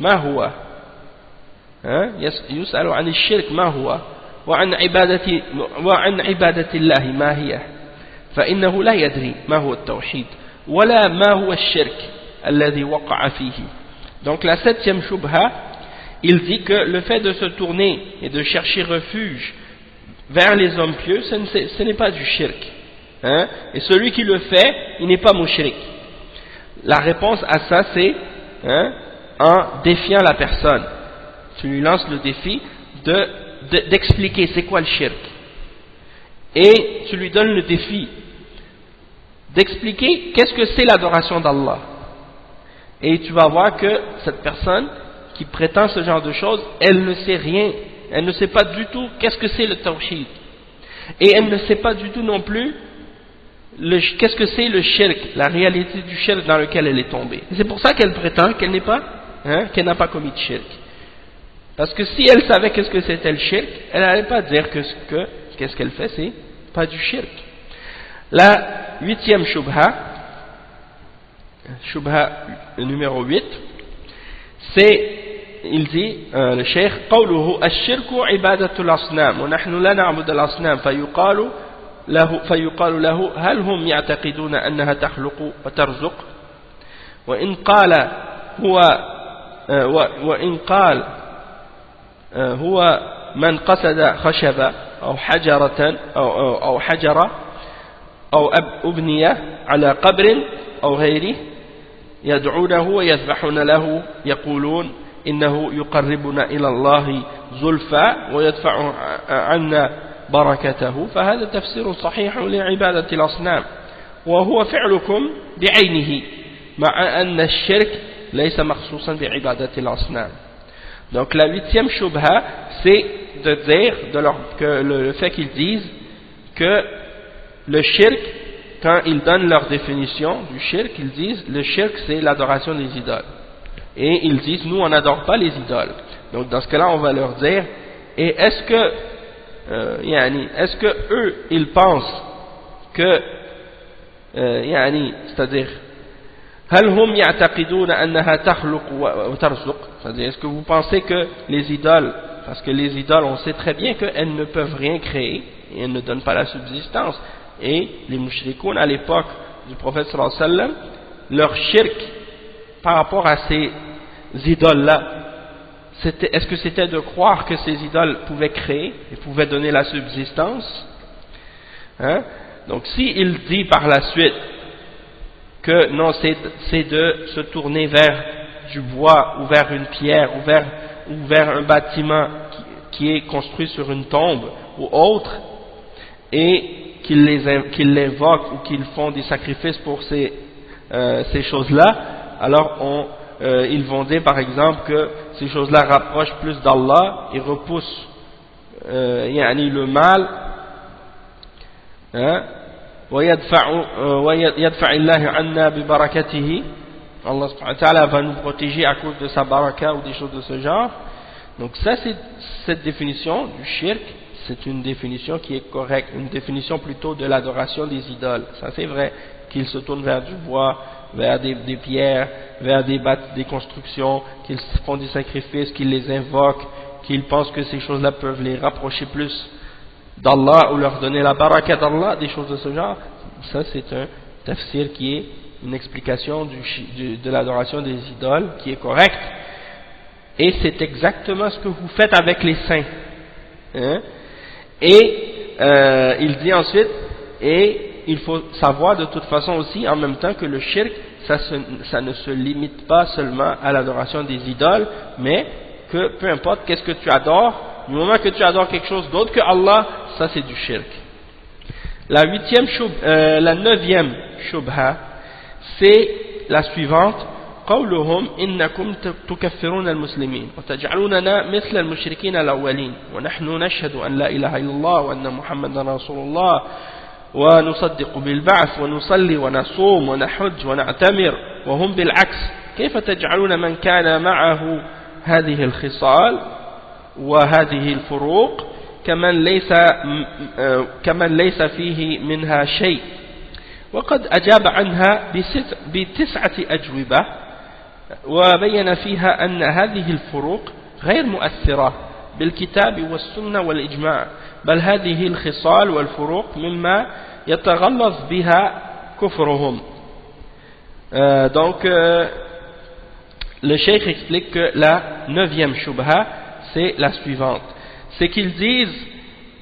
ما هو يسأل عن الشرك ما هو وعن عبادة الله ما هي فإنه لا يدري ما هو التوحيد ولا ما هو الشرك الذي وقع فيه. Donc la septième shubha, il dit que le fait de se tourner et de chercher refuge vers les hommes pieux, ce n'est pas du shirk. Hein? Et celui qui le fait, il n'est pas mushrik. La réponse à ça, c'est en défiant la personne. Tu lui lances le défi d'expliquer c'est quoi le shirk. Et tu lui donnes le défi d'expliquer qu'est-ce que c'est l'adoration d'Allah. Et tu vas voir que cette personne qui prétend ce genre de choses, elle ne sait rien. Elle ne sait pas du tout qu'est-ce que c'est le tawhid. Et elle ne sait pas du tout non plus qu'est-ce que c'est le shirk, la réalité du shirk dans lequel elle est tombée. C'est pour ça qu'elle prétend qu'elle n'est pas, qu'elle n'a pas commis de shirk. Parce que si elle savait qu'est-ce que c'était le shirk, elle n'allait pas dire que qu'est-ce qu'elle fait, c'est pas du shirk. La huitième shubha numéro 8, c'est, il dit, le cheikh, قوله الشرك عبادة الأصنام ونحن لا نعبد الأصنام فيقال له هل هم يعتقدون أنها تخلق وترزق وإن قال هو من قصد خشبة أو حجرة أو أبنية على قبر أو غيره يدعونه ويذبحون له يقولون إنه يقربنا إلى الله زلفى ويدفع عنا بركته فهذا تفسير صحيح لعبادة الأصنام وهو فعلكم بعينه مع أن الشرك ليس مخصوصا بعبادة الأصنام. Donc la huitième shubha, c'est de dire que le fait qu'ils disent que le shirk, quand ils donnent leur définition du shirk, ils disent le shirk c'est l'adoration des idoles. Et ils disent nous on n'adore pas les idoles. Donc dans ce cas-là on va leur dire, et est-ce que eux ils pensent que c'est-à-dire هل هم يعتقدون أنها تخلق وترزق, c'est-à-dire est-ce que vous pensez que les idoles, parce que les idoles on sait très bien qu'elles ne peuvent rien créer et elles ne donnent pas la subsistance, et les mushrikoun à l'époque du prophète sallallahu alayhi wa sallam, leur shirk par rapport à ces idoles-là, est-ce que c'était de croire que ces idoles pouvaient créer et pouvaient donner la subsistance, hein? Donc s'il dit par la suite que non, c'est de se tourner vers du bois ou vers une pierre ou vers un bâtiment qui est construit sur une tombe ou autre, et qu'ils l'invoquent ou qu'ils font des sacrifices pour ces choses-là, alors ils vont dire par exemple que ces choses-là rapprochent plus d'Allah et repoussent le mal, hein? وَيَدْفَعِ اللَّهُ عَنَّا بِبَرَكَتِهِ, Allah subhanahu wa ta'ala va nous protéger à cause de sa baraka ou des choses de ce genre. Donc ça, c'est cette définition du shirk, c'est une définition qui est correcte, une définition plutôt de l'adoration des idoles. Ça c'est vrai, qu'ils se tournent vers du bois, vers des pierres, vers des constructions, qu'ils font des sacrifices, qu'ils les invoquent, qu'ils pensent que ces choses-là peuvent les rapprocher plus d'Allah ou leur donner la baraka d'Allah, des choses de ce genre. Ça c'est un tafsir qui est une explication de l'adoration des idoles qui est correcte, et c'est exactement ce que vous faites avec les saints, hein? Et il dit ensuite, et il faut savoir de toute façon aussi en même temps que le shirk, ça ne se limite pas seulement à l'adoration des idoles, mais que peu importe qu'est-ce que tu adores, du moment que tu adores quelque chose d'autre que Allah, ça c'est du shirk. La neuvième shubha, c'est la suivante: قولهم إنكم تكفرون المسلمين وتجعلوننا مثل المشركين الأولين ونحن نشهد أن لا إله إلا الله وأن محمدا رسول الله ونصدق بالبعث ونصلي ونصوم ونحج ونعتمر وهم بالعكس كيف تجعلون من كان معه هذه الخصال وهذه الفروق كمن ليس فيه منها شيء. وقد أجاب عنها بتسعة أجوبة وبين فيها أن هذه الفروق غير مؤثرة بالكتاب والسنة والإجماع، بل هذه الخصال والفروق مما يتغلظ بها كفرهم. Donc le cheikh explique que la neuvième shubha, c'est la suivante, c'est qu'ils disent,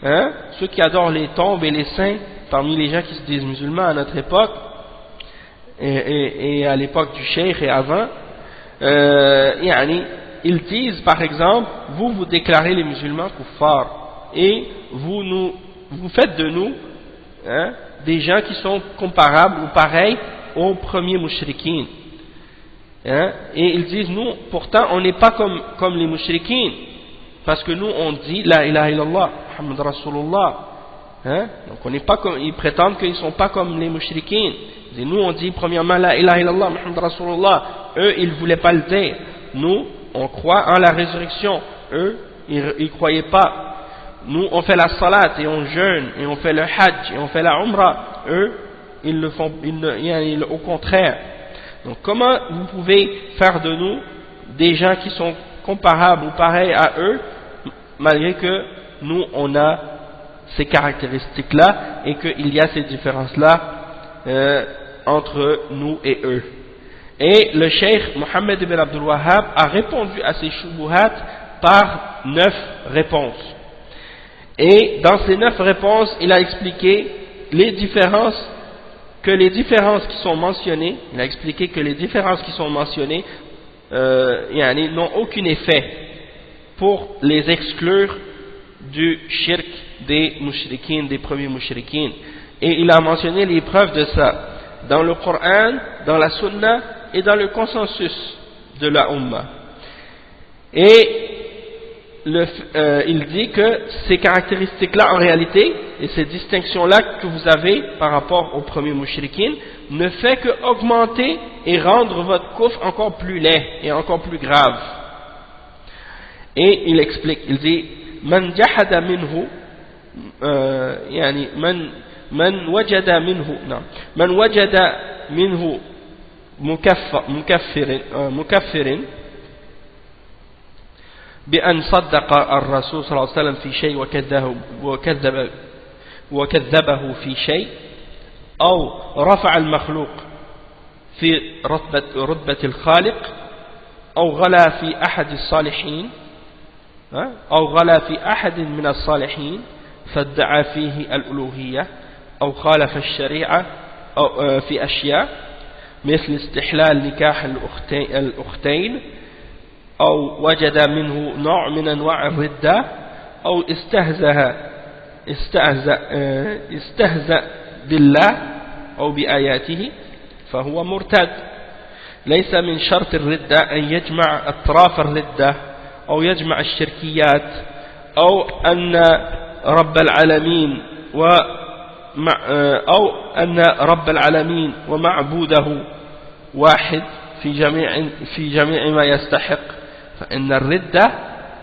hein, ceux qui adorent les tombes et les saints parmi les gens qui se disent musulmans à notre époque et à l'époque du cheikh et avant, ils disent par exemple, vous déclarez les musulmans kuffar et vous faites de nous, hein, des gens qui sont comparables ou pareils aux premiers mushrikins, hein, et ils disent nous pourtant on n'est pas comme les mushrikins, parce que nous on dit la ilaha illallah Muhammad Rasulullah, hein? Donc on n'est pas comme, ils prétendent qu'ils ne sont pas comme les mushrikins. Nous on dit premièrement la ilaha illallah Muhammad Rasulullah, eux ils ne voulaient pas le dire. Nous on croit en la résurrection, eux ils ne croyaient pas. Nous on fait la salat et on jeûne et on fait le hajj et on fait la umrah, eux ils le font au contraire. Donc comment vous pouvez faire de nous des gens qui sont comparables ou pareils à eux, malgré que nous on a ces caractéristiques-là et qu'il y a ces différences-là entre nous et eux. Et le cheikh Mohammed ibn Abdul Wahhab a répondu à ces shubuhat par 9 réponses. Et dans ces 9 réponses, il a expliqué les différences qui sont mentionnées. Il a expliqué que les différences qui sont mentionnées n'ont aucun effet pour les exclure du shirk des mushrikins, des premiers mushrikins. Et il a mentionné les preuves de ça dans le Coran, dans la Sunna et dans le consensus de la Ummah. Et il dit que ces caractéristiques-là en réalité, et ces distinctions-là que vous avez par rapport aux premiers mushrikins, ne fait que augmenter et rendre votre kufr encore plus laid et encore plus grave. Et il explique, il dit من جحد منه من وجد منه مكفر بأن صدق الرسول صلى الله عليه وسلم في شيء وكذبه في شيء أو رفع المخلوق في رتبة الخالق أو غلا في أحد الصالحين أو غلا في أحد من الصالحين فادعى فيه الألوهية أو خالف الشريعة أو في أشياء مثل استحلال نكاح الأختين أو وجد منه نوع من أنواع الردة أو استهزأ بالله أو بآياته فهو مرتد. ليس من شرط الردة أن يجمع أطراف الردة أو يجمع الشركيات أو أن رب العالمين ومعبوده واحد في جميع ما يستحق. فإن الردة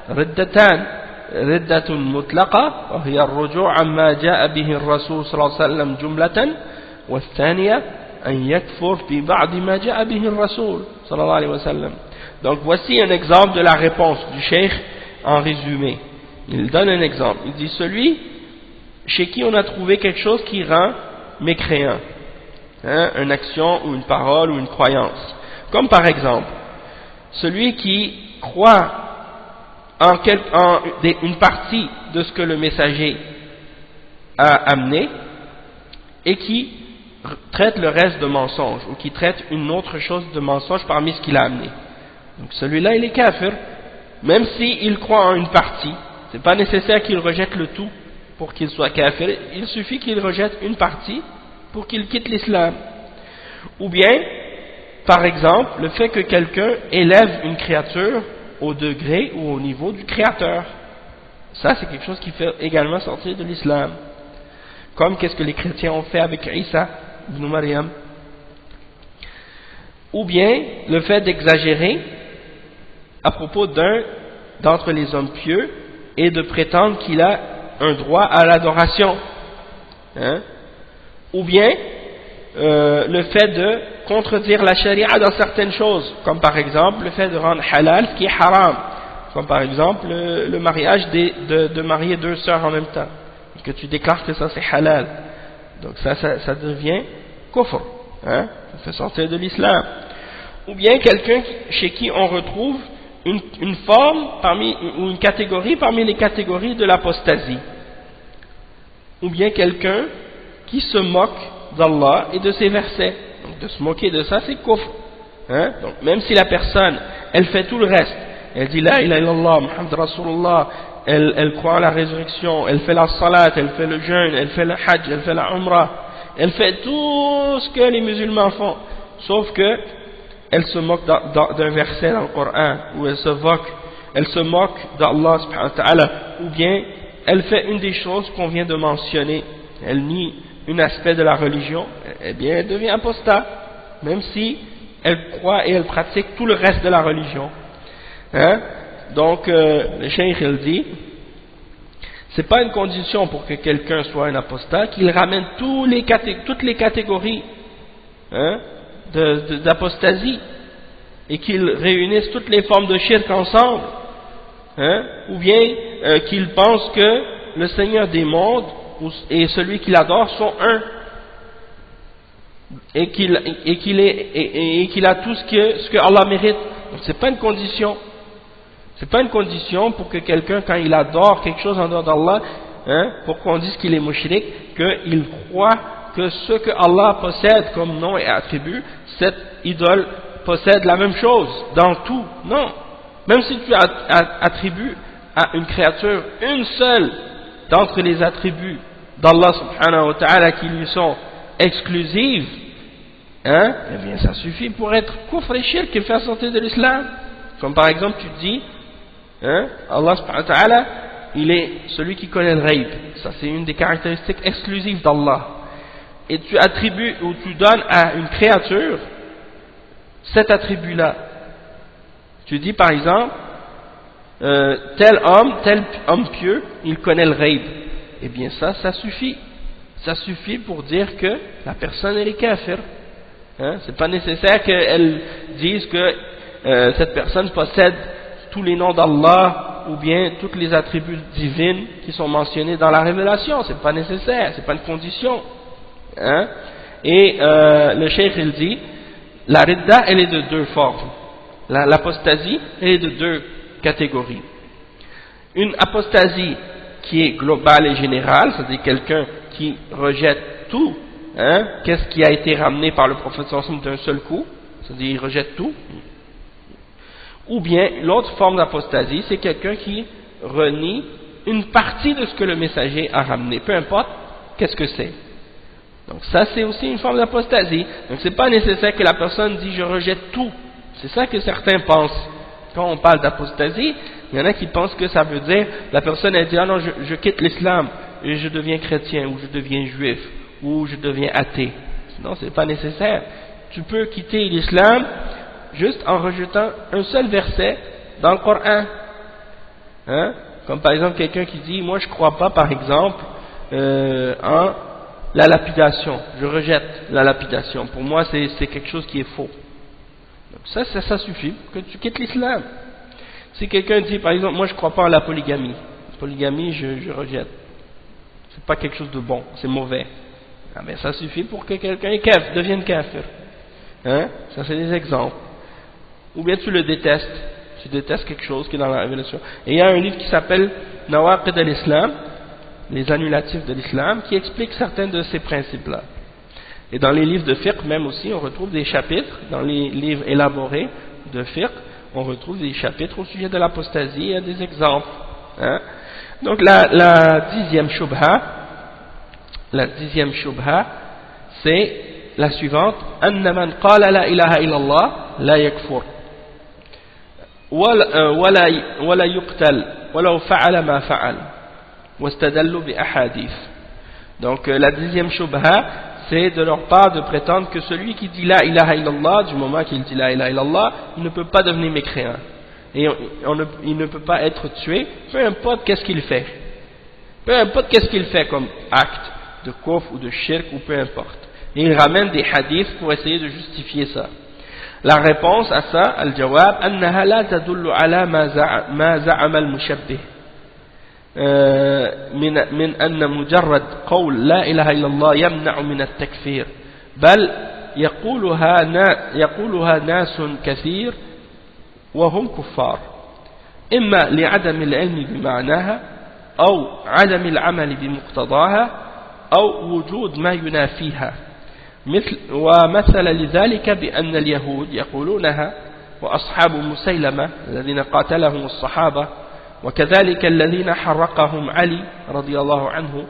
ردتان: ردة مطلقة وهي الرجوع عما جاء به الرسول صلى الله عليه وسلم جملة، والثانية أن يكفر في بعض ما جاء به الرسول صلى الله عليه وسلم. Donc voici un exemple de la réponse du cheikh en résumé. Il donne un exemple. Il dit celui chez qui on a trouvé quelque chose qui rend mécréant, une action ou une parole ou une croyance. Comme par exemple, celui qui croit en une partie de ce que le messager a amené et qui traite le reste de mensonge, ou qui traite une autre chose de mensonge parmi ce qu'il a amené. Donc celui-là il est kafir, même s'il croit en une partie. C'est pas nécessaire qu'il rejette le tout pour qu'il soit kafir, il suffit qu'il rejette une partie pour qu'il quitte l'islam. Ou bien, par exemple, le fait que quelqu'un élève une créature au degré ou au niveau du créateur. Ça c'est quelque chose qui fait également sortir de l'islam. Comme qu'est-ce que les chrétiens ont fait avec Isa ibn Maryam. Ou bien le fait d'exagérer à propos d'entre les hommes pieux et de prétendre qu'il a un droit à l'adoration. Ou bien le fait de contredire la charia dans certaines choses, comme par exemple le fait de rendre halal ce qui est haram, comme par exemple le mariage de marier deux sœurs en même temps, que tu déclares que ça c'est halal. Donc ça devient kufr, ça fait sortir de l'islam. Ou bien quelqu'un chez qui on retrouve une forme ou une catégorie parmi les catégories de l'apostasie. Ou bien quelqu'un qui se moque d'Allah et de ses versets. Donc de se moquer de ça c'est kufr. Donc même si la personne elle fait tout le reste, elle dit la ilaha illallah Muhammad Rasulullah, elle croit en la résurrection, elle fait la salat, elle fait le jeûne, elle fait le hajj, elle fait la umrah, elle fait tout ce que les musulmans font, sauf que elle se moque d'un verset dans le Coran, ou elle se moque d'Allah subhanahu wa ta'ala, ou bien elle fait une des choses qu'on vient de mentionner, elle nie un aspect de la religion, eh bien elle devient apostat, même si elle croit et elle pratique tout le reste de la religion. Donc le cheikh il dit, c'est pas une condition pour que quelqu'un soit un apostat qu'il ramène toutes les catégories d'apostasie et qu'il réunisse toutes les formes de shirk ensemble, ou bien qu'il pense que le Seigneur des mondes et celui qu'il adore sont un, et qu'il a tout ce que Allah mérite. Donc c'est pas une condition. C'est pas une condition pour que quelqu'un, quand il adore quelque chose en dehors d'Allah, pour qu'on dise qu'il est mushrik, qu'il croit que ce que Allah possède comme nom et attribut, cette idole possède la même chose dans tout. Non. Même si tu attribues à une créature une seule d'entre les attributs d'Allah subhanahu wa ta'ala qui lui sont exclusives, eh bien ça suffit pour être kufr et shirk et faire sortir de l'islam. Comme par exemple tu dis, Allah subhanahu wa ta'ala, il est celui qui connaît le ghaib. Ça c'est une des caractéristiques exclusives d'Allah. Et tu attribues ou tu donnes à une créature cet attribut-là. Tu dis par exemple, tel homme pieux, il connaît le ghaib. Eh bien ça suffit. Ça suffit pour dire que la personne elle est kafir. C'est pas nécessaire qu'elle dise que cette personne possède tous les noms d'Allah ou bien tous les attributs divins qui sont mentionnés dans la révélation. C'est pas nécessaire, c'est pas une condition. Et le cheikh il dit, la ridda elle est de deux formes. L'apostasie elle est de deux catégories. Une apostasie qui est globale et générale, c'est-à-dire quelqu'un qui rejette tout, qu'est-ce qui a été ramené par le prophète d'un seul coup, c'est-à-dire il rejette tout. Ou bien l'autre forme d'apostasie, c'est quelqu'un qui renie une partie de ce que le messager a ramené, peu importe qu'est-ce que c'est. Donc ça c'est aussi une forme d'apostasie. Donc c'est pas nécessaire que la personne dise je rejette tout. C'est ça que certains pensent. Quand on parle d'apostasie, il y en a qui pensent que ça veut dire la personne elle dit ah non je quitte l'islam et je deviens chrétien ou je deviens juif ou je deviens athée. Non, c'est pas nécessaire. Tu peux quitter l'islam juste en rejetant un seul verset dans le Coran. Comme par exemple quelqu'un qui dit moi je crois pas par exemple en la lapidation, je rejette la lapidation, pour moi c'est quelque chose qui est faux. Donc ça suffit pour que tu quittes l'islam. Si quelqu'un dit par exemple moi je crois pas en la polygamie, je rejette, c'est pas quelque chose de bon, c'est mauvais, ben ça suffit pour que quelqu'un devienne kafir. Ça c'est des exemples. Ou bien tu le détestes, tu détestes quelque chose qui est dans la révélation. Et il y a un livre qui s'appelle Nawaqid al-Islam, les annulatifs de l'islam, qui explique certains de ces principes-là. Et dans les livres de fiqh même aussi, on retrouve des chapitres, dans les livres élaborés de fiqh, on retrouve des chapitres au sujet de l'apostasie et des exemples. Donc la dixième shubha, c'est la suivante: anna man qala la ilaha illallah la yakfur wala yuqtal wala fa'ala ma fa'al wastadallu bi ahadith. Donc la dixième shubha, c'est de leur part de prétendre que celui qui dit la ilaha illallah, du moment qu'il dit la ilaha illallah, il ne peut pas devenir mécréant et il ne peut pas être tué, peu importe qu'est-ce qu'il fait, comme acte de kufr ou de shirk ou peu importe. Et il ramène des hadiths pour essayer de justifier ça. La réponse à ça, al-jawab, annaha la tadullu ala ma za'ama al-mushabbih من أن مجرد قول لا إله إلا الله يمنع من التكفير بل يقولها ناس كثير وهم كفار إما لعدم العلم بمعناها أو عدم العمل بمقتضاها أو وجود ما ينافيها ومثل لذلك بأن اليهود يقولونها وأصحاب مسيلمة الذين قاتلهم الصحابة وكذلك الذين حرقهم علي رضي الله عنه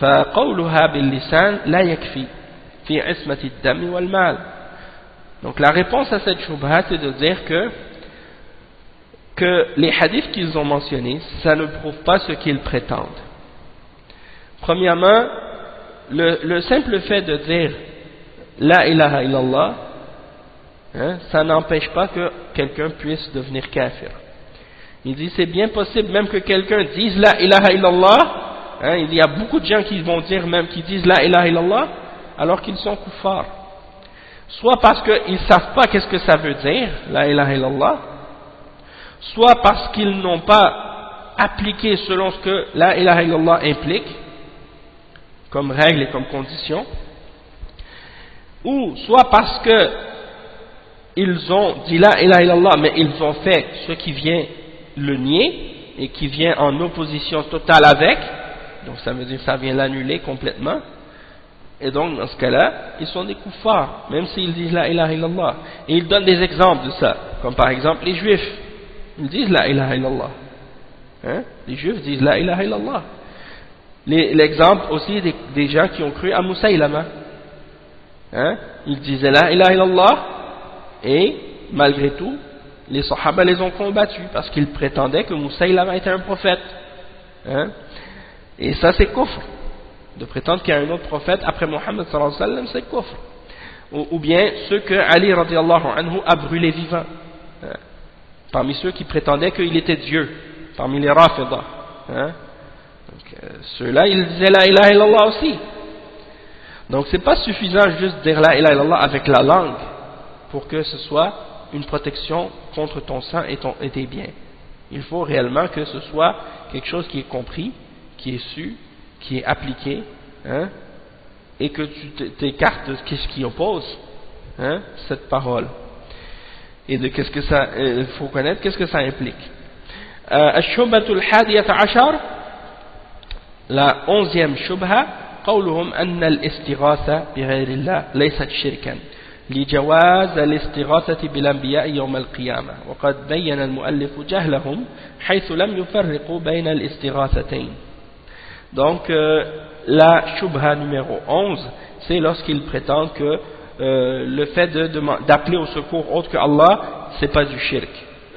فقولها باللسان لا يكفي في عصمة الدم والمال. Donc la réponse à cette shubha, c'est de dire que les hadiths qu'ils ont mentionnés, ça ne prouve pas ce qu'ils prétendent. Premièrement, le simple fait de dire la ilaha illallah, ça n'empêche pas que quelqu'un puisse devenir kafir. Il dit c'est bien possible même que quelqu'un dise la ilaha illallah, il y a beaucoup de gens qui vont dire même qu'ils disent la ilaha illallah alors qu'ils sont kuffars. Soit parce qu'ils ne savent pas qu'est-ce que ça veut dire la ilaha illallah, soit parce qu'ils n'ont pas appliqué selon ce que la ilaha illallah implique comme règle et comme condition, ou soit parce que ils ont dit la ilaha illallah mais ils ont fait ce qui vient le nier et qui vient en opposition totale avec, donc ça veut dire que ça vient l'annuler complètement, et donc dans ce cas-là ils sont des kuffars même s'ils disent la ilaha illallah. Et ils donnent des exemples de ça, comme par exemple les juifs, ils disent la ilaha illallah, les juifs disent la ilaha illallah. L'exemple aussi des gens qui ont cru à Musaylama, ils disaient la ilaha illallah et malgré tout les Sahaba les ont combattus parce qu'ils prétendaient que Musaylama était un prophète. Et ça c'est kufr. De prétendre qu'il y a un autre prophète après Mohammed sallallahu alayhi wa sallam, c'est kufr. Ou bien ceux que Ali radiallahu anhu a brûlés vivants. Parmi ceux qui prétendaient qu'il était Dieu, parmi les Rafidah. Ceux-là ils disaient la ilaha illallah aussi. Donc c'est pas suffisant juste de dire la ilaha illallah avec la langue pour que ce soit une protection contre ton sang et tes biens. Il faut réellement que ce soit quelque chose qui est compris, qui est su, qui est appliqué, et que tu t'écartes de ce qui oppose, hein, cette parole, et de qu'est-ce que ça, il faut connaître qu'est-ce que ça implique. الشبهة الحادية عشر, la 11e shubha, قولهم أن الاستغاثة بغير الله ليست شركا لجواز الاستغاثة بالأنبياء يوم القيامة وقد بين المؤلف جهلهم حيث لم يفرقوا بين الاستغاثتين. Donc la shubha numéro 11, c'est lorsqu'ils prétendent que le fait d'appeler au secours autre que Allah, c'est pas du shirk.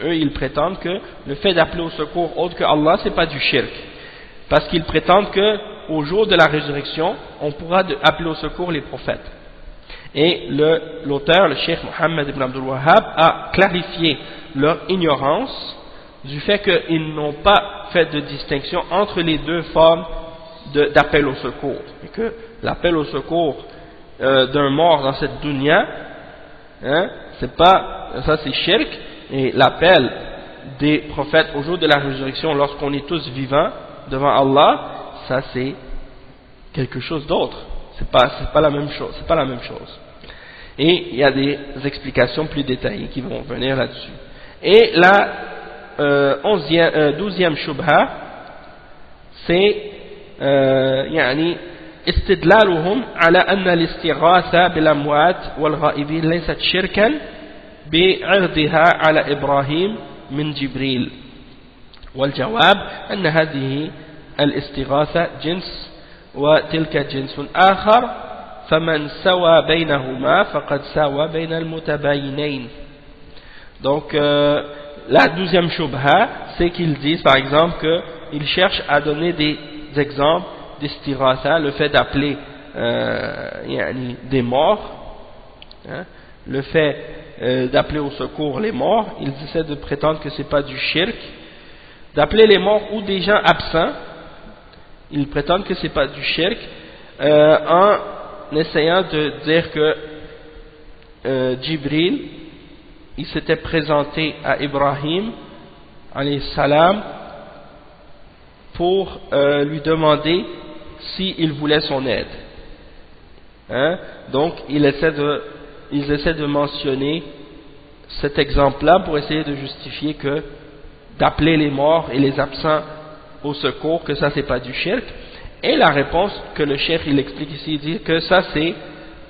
Eux, ils prétendent que le fait d'appeler au secours autre que Allah, c'est pas du shirk, parce qu'ils prétendent que au jour de la résurrection, on pourra appeler au secours les prophètes. Et l'auteur, le Cheikh Mohammed ibn Abdul Wahhab, a clarifié leur ignorance du fait qu'ils n'ont pas fait de distinction entre les deux formes d'appel au secours, et que l'appel au secours d'un mort dans cette dunya, hein, c'est pas, ça c'est shirk, et l'appel des prophètes au jour de la résurrection lorsqu'on est tous vivants devant Allah, ça c'est quelque chose d'autre, c'est pas la même chose, et il y a des explications plus détaillées qui vont venir là-dessus. Et la 12e shubha, c'est يعني استدلالهم على أن الاستغاثة بالأموات والغائبين ليست شركا بعرضها على إبراهيم من جبريل، والجواب أن هذه الاستغاثة جنس وتلك جنس آخر فمن سوى بينهما فقد سوى بين المتباينين. Donc la 12e shubha, c'est qu'ils disent par exemple qu'ils cherchent à donner des exemples d'istighatha, le fait d'appeler des morts, hein, le fait d'appeler au secours les morts. Ils essaient de prétendre que c'est pas du shirk. D'appeler les morts ou des gens absents, ils prétendent que c'est pas du shirk, en essayant de dire que Jibril, il s'était présenté à Ibrahim alayhi salam pour lui demander s'il voulait son aide, hein? Donc ils essaient de mentionner cet exemple-là pour essayer de justifier que d'appeler les morts et les absents au secours, que ça c'est pas du shirk. Et la réponse que le cheikh il explique ici, il dit que ça c'est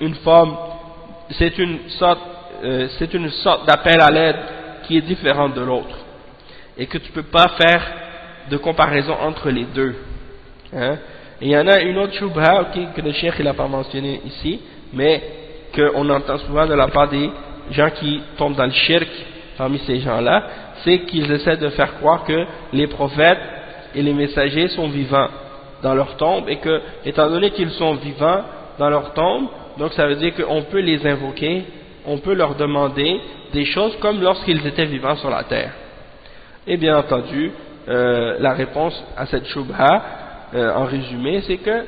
une forme, c'est une sorte d'appel à l'aide qui est différente de l'autre, et que tu peux pas faire de comparaison entre les deux, hein? Et il y en a une autre shubha que le cheikh il n'a pas mentionné ici, mais qu'on entend souvent de la part des gens qui tombent dans le shirk parmi ces gens-là, c'est qu'ils essaient de faire croire que les prophètes et les messagers sont vivants dans leur tombe, et que, étant donné qu'ils sont vivants dans leur tombe, donc ça veut dire qu'on peut les invoquer, on peut leur demander des choses comme lorsqu'ils étaient vivants sur la terre. Et bien entendu, la réponse à cette shubha, en résumé, c'est que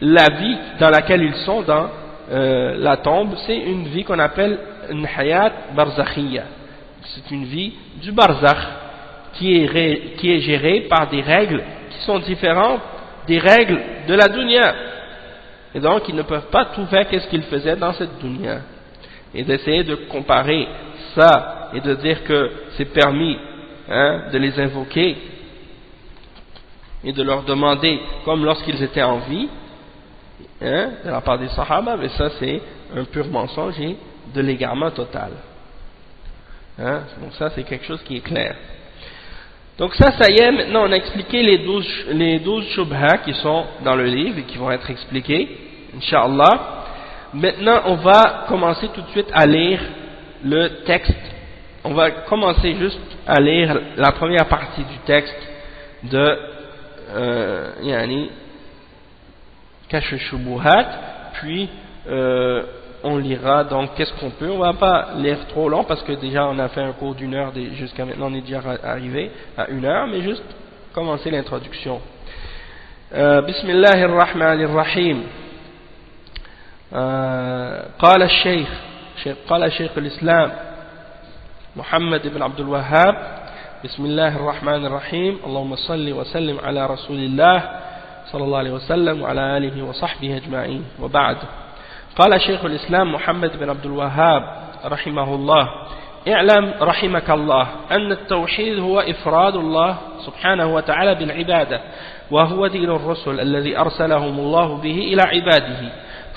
la vie dans laquelle ils sont dans la tombe, c'est une vie qu'on appelle une hayat barzakhiyya. C'est une vie du barzakh qui est gérée par des règles qui sont différentes des règles de la dunya. Et donc ils ne peuvent pas tout faire qu'est-ce qu'ils faisaient dans cette dunya. Et d'essayer de comparer ça et de dire que c'est permis, hein, de les invoquer et de leur demander comme lorsqu'ils étaient en vie, hein, de la part des sahaba, mais ça c'est un pur mensonge et de l'égarement total, hein. Donc ça c'est quelque chose qui est clair. Donc ça y est, maintenant on a expliqué les 12 shubha qui sont dans le livre et qui vont être expliquées, Inch'Allah. Maintenant on va commencer tout de suite à lire le texte. On va commencer juste à lire la première partie du texte de Kashf al-Shubuhat, puis on lira donc qu'est-ce qu'on peut. On va pas lire trop long parce que déjà on a fait un cours d'une heure, jusqu'à maintenant on est déjà arrivé à 1 heure, mais juste commencer l'introduction. Bismillahir Rahmanir Rahim. قال شيخ الإسلام محمد بن عبد الوهاب بسم الله الرحمن الرحيم اللهم صل وسلم على رسول الله صلى الله عليه وسلم وعلى آله وصحبه أجمعين وبعد. قال شيخ الإسلام محمد بن عبد الوهاب رحمه الله: اعلم رحمك الله أن التوحيد هو إفراد الله سبحانه وتعالى بالعبادة، وهو دين الرسل الذي أرسلهم الله به إلى عباده.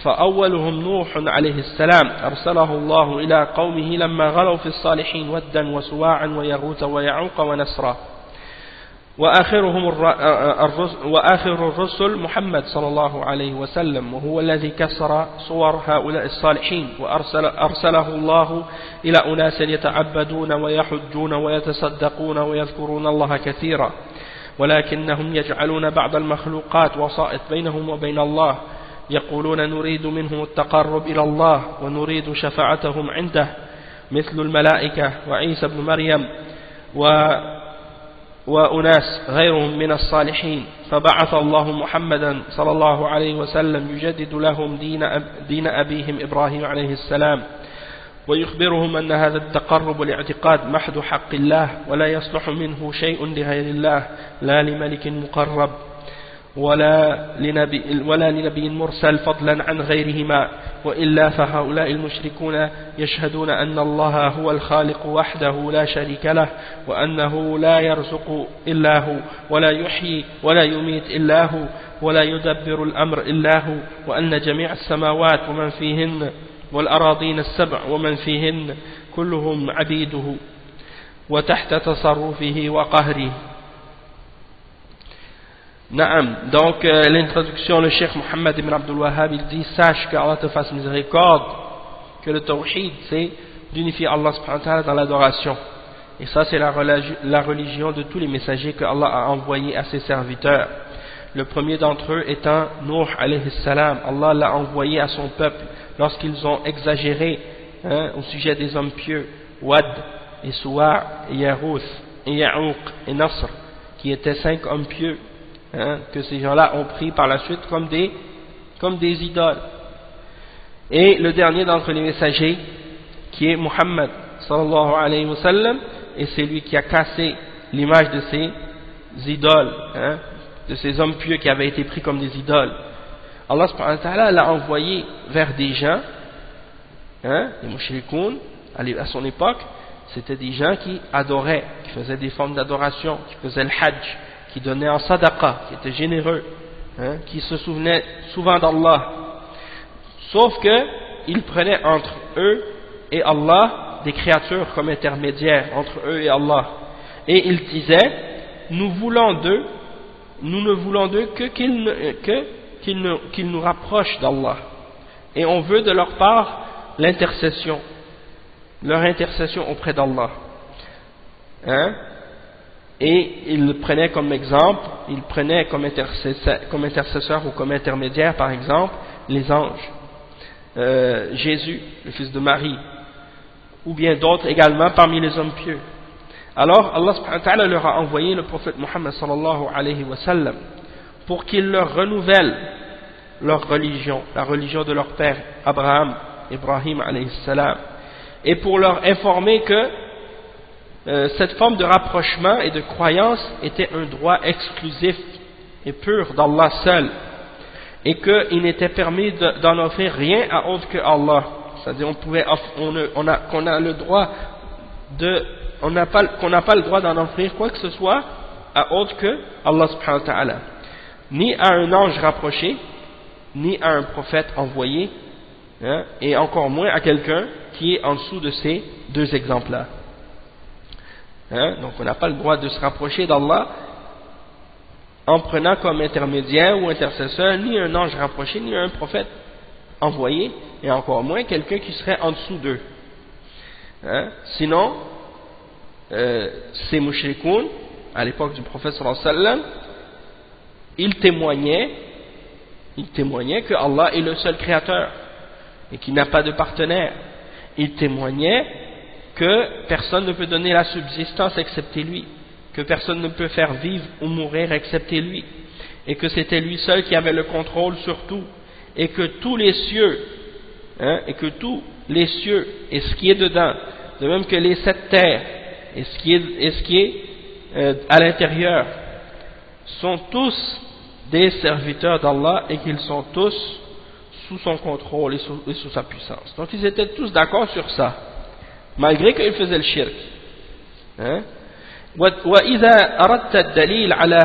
فأولهم نوح عليه السلام أرسله الله إلى قومه لما غلوا في الصالحين ودا وسواعا ويغوث ويعوق ونسرا. وآخر الرسل محمد صلى الله عليه وسلم، وهو الذي كسر صور هؤلاء الصالحين، وأرسله الله إلى أناس يتعبدون ويحجون ويتصدقون ويذكرون الله كثيرا، ولكنهم يجعلون بعض المخلوقات وسائط بينهم وبين الله، يقولون نريد منهم التقرب إلى الله ونريد شفاعتهم عنده، مثل الملائكة وعيسى بن مريم وأناس غيرهم من الصالحين. فبعث الله محمدا صلى الله عليه وسلم يجدد لهم دين أبيهم إبراهيم عليه السلام، ويخبرهم أن هذا التقرب والاعتقاد محض حق الله، ولا يصلح منه شيء لغير الله، لا لملك مقرب ولا لنبي مرسل فضلا عن غيرهما، وإلا فهؤلاء المشركون يشهدون أن الله هو الخالق وحده لا شريك له، وأنه لا يرزق إلا هو، ولا يحيي ولا يميت إلا هو، ولا يدبر الأمر إلا هو، وأن جميع السماوات ومن فيهن والأراضين السبع ومن فيهن كلهم عبيده وتحت تصرفه وقهره. Naam. Donc l'introduction, le Cheikh Mohammed ibn Abdul Wahhab, il dit: sache que Allah te fasse miséricorde, que le tawhid c'est d'unifier Allah subhanahu wa ta'ala dans l'adoration, et ça c'est la religion de tous les messagers que Allah a envoyés à ses serviteurs. Le premier d'entre eux étant Nuh alayhi salam. Allah l'a envoyé à son peuple lorsqu'ils ont exagéré au sujet des hommes pieux, Wad et Suwa' et Yarouth et Ya'ouq et Nasr, qui étaient 5 hommes pieux, que ces gens-là ont pris par la suite comme des idoles. Et le dernier d'entre les messagers, qui est Muhammad sallallahu alayhi wa sallam, et c'est lui qui a cassé l'image de ces idoles, de ces hommes pieux qui avaient été pris comme des idoles. Allah subhanahu wa ta'ala l'a envoyé vers des gens, les mushrikoun à son époque, c'était des gens qui adoraient, qui faisaient des formes d'adoration, qui faisaient le hajj, qui donnaient en sadaqa, qui étaient généreux, qui se souvenaient souvent d'Allah. Sauf que ils prenaient entre eux et Allah des créatures comme intermédiaires entre eux et Allah. Et ils disaient: nous ne voulons d'eux que qu'ils nous rapprochent d'Allah. Et on veut de leur part l'intercession, leur intercession auprès d'Allah. Et ils prenaient comme exemple, ils prenaient comme intercesseur ou comme intermédiaire, par exemple, les anges, Jésus, le fils de Marie, ou bien d'autres également parmi les hommes pieux. Alors Allah subhanahu wa ta'ala leur a envoyé le prophète Muhammad sallallahu alayhi wa sallam pour qu'il leur renouvelle leur religion, la religion de leur père Abraham, Ibrahim alayhi salam, et pour leur informer que cette forme de rapprochement et de croyance était un droit exclusif et pur d'Allah seul, et qu'il n'était permis d'en offrir rien à autre que Allah. C'est-à-dire qu'on n'a pas le droit d'en offrir quoi que ce soit à autre que Allah subhanahu wa ta'ala, ni à un ange rapproché, ni à un prophète envoyé, et encore moins à quelqu'un qui est en dessous de ces deux exemples-là. Donc on n'a pas le droit de se rapprocher d'Allah en prenant comme intermédiaire ou intercesseur ni un ange rapproché, ni un prophète envoyé, et encore moins quelqu'un qui serait en dessous d'eux. Sinon, ces mushrikoun, à l'époque du prophète sallallahu alayhi wa sallam, ils témoignaient que Allah est le seul créateur et qu'il n'a pas de partenaire. Ils témoignaient que personne ne peut donner la subsistance excepté lui, que personne ne peut faire vivre ou mourir excepté lui, et que c'était lui seul qui avait le contrôle sur tout, et que tous les cieux, et ce qui est dedans, de même que les 7 terres, et ce qui est à l'intérieur, sont tous des serviteurs d'Allah et qu'ils sont tous sous son contrôle et sous sa puissance. Donc ils étaient tous d'accord sur ça, malgré qu'ils faisaient le shirk. Hein? وإذا أردت الدليل على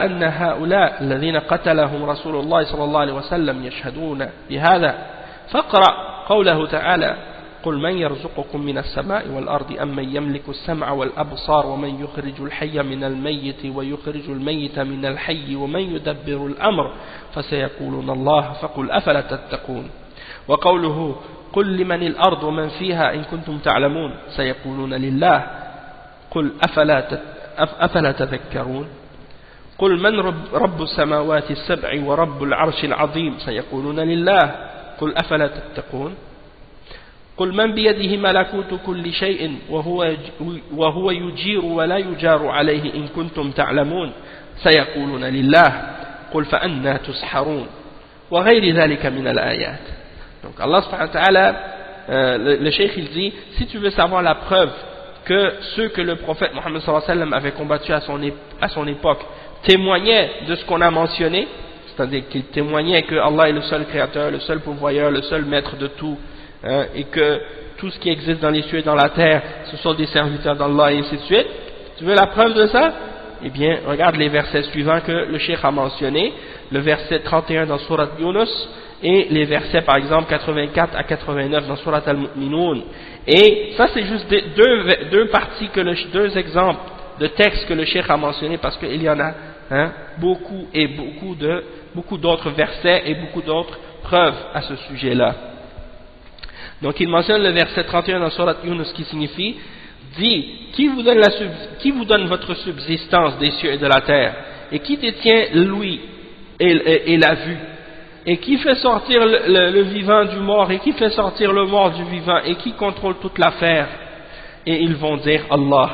أن هؤلاء الذين قتلهم رسول الله صلى الله عليه وسلم يشهدون بهذا فاقرأ قوله تعالى قل من يرزقكم من السماء والأرض أم من يملك السمع والأبصار ومن يخرج الحي من الميت ويخرج الميت من الحي ومن يدبر الأمر فسيقولون الله فقل أفلا تتقون وقوله قل لمن الأرض ومن فيها إن كنتم تعلمون سيقولون لله قل أفلا تذكرون قل من رب السماوات السبع ورب العرش العظيم سيقولون لله قل أفلا تتقون قل من بيده ملكوت كل شيء وهو يجير ولا يجار عليه إن كنتم تعلمون سيقولون لله قل فأنى تسحرون وغير ذلك من الآيات. Donc Allah subhanahu wa ta'ala, le cheikh il dit, si tu veux savoir la preuve que ceux que le prophète Mohammed sallallahu alayhi wa sallam avait combattu à son époque témoignaient de ce qu'on a mentionné, c'est-à-dire qu'ils témoignaient que Allah est le seul créateur, le seul pourvoyeur, le seul maître de tout, hein, et que tout ce qui existe dans les cieux et dans la terre, ce sont des serviteurs d'Allah et ainsi de suite. Tu veux la preuve de ça? Eh bien, regarde les versets suivants que le cheikh a mentionnés, le verset 31 dans Surat Yunus, et les versets par exemple 84 à 89 dans Surat Al-Mu'minun. Et ça c'est juste deux parties, deux exemples de textes que le cheikh a mentionnés, parce qu'il y en a beaucoup et beaucoup d'autres versets et beaucoup d'autres preuves à ce sujet-là. Donc il mentionne le verset 31 dans Surat Yunus qui signifie: dit, qui vous donne votre subsistance des cieux et de la terre, et qui détient l'ouïe et la vue, et qui fait sortir le vivant du mort, et qui fait sortir le mort du vivant, et qui contrôle toute l'affaire? Et ils vont dire Allah,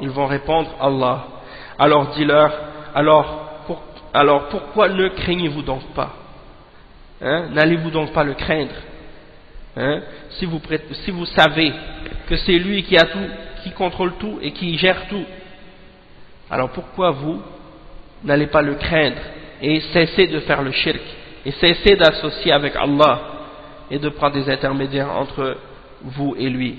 ils vont répondre Allah. Alors dis-leur, alors pourquoi ne craignez-vous donc pas, n'allez-vous donc pas le craindre, si vous savez que c'est lui qui a tout, qui contrôle tout et qui gère tout? Alors pourquoi vous n'allez pas le craindre et cesser de faire le shirk et cesser d'associer avec Allah et de prendre des intermédiaires entre vous et lui?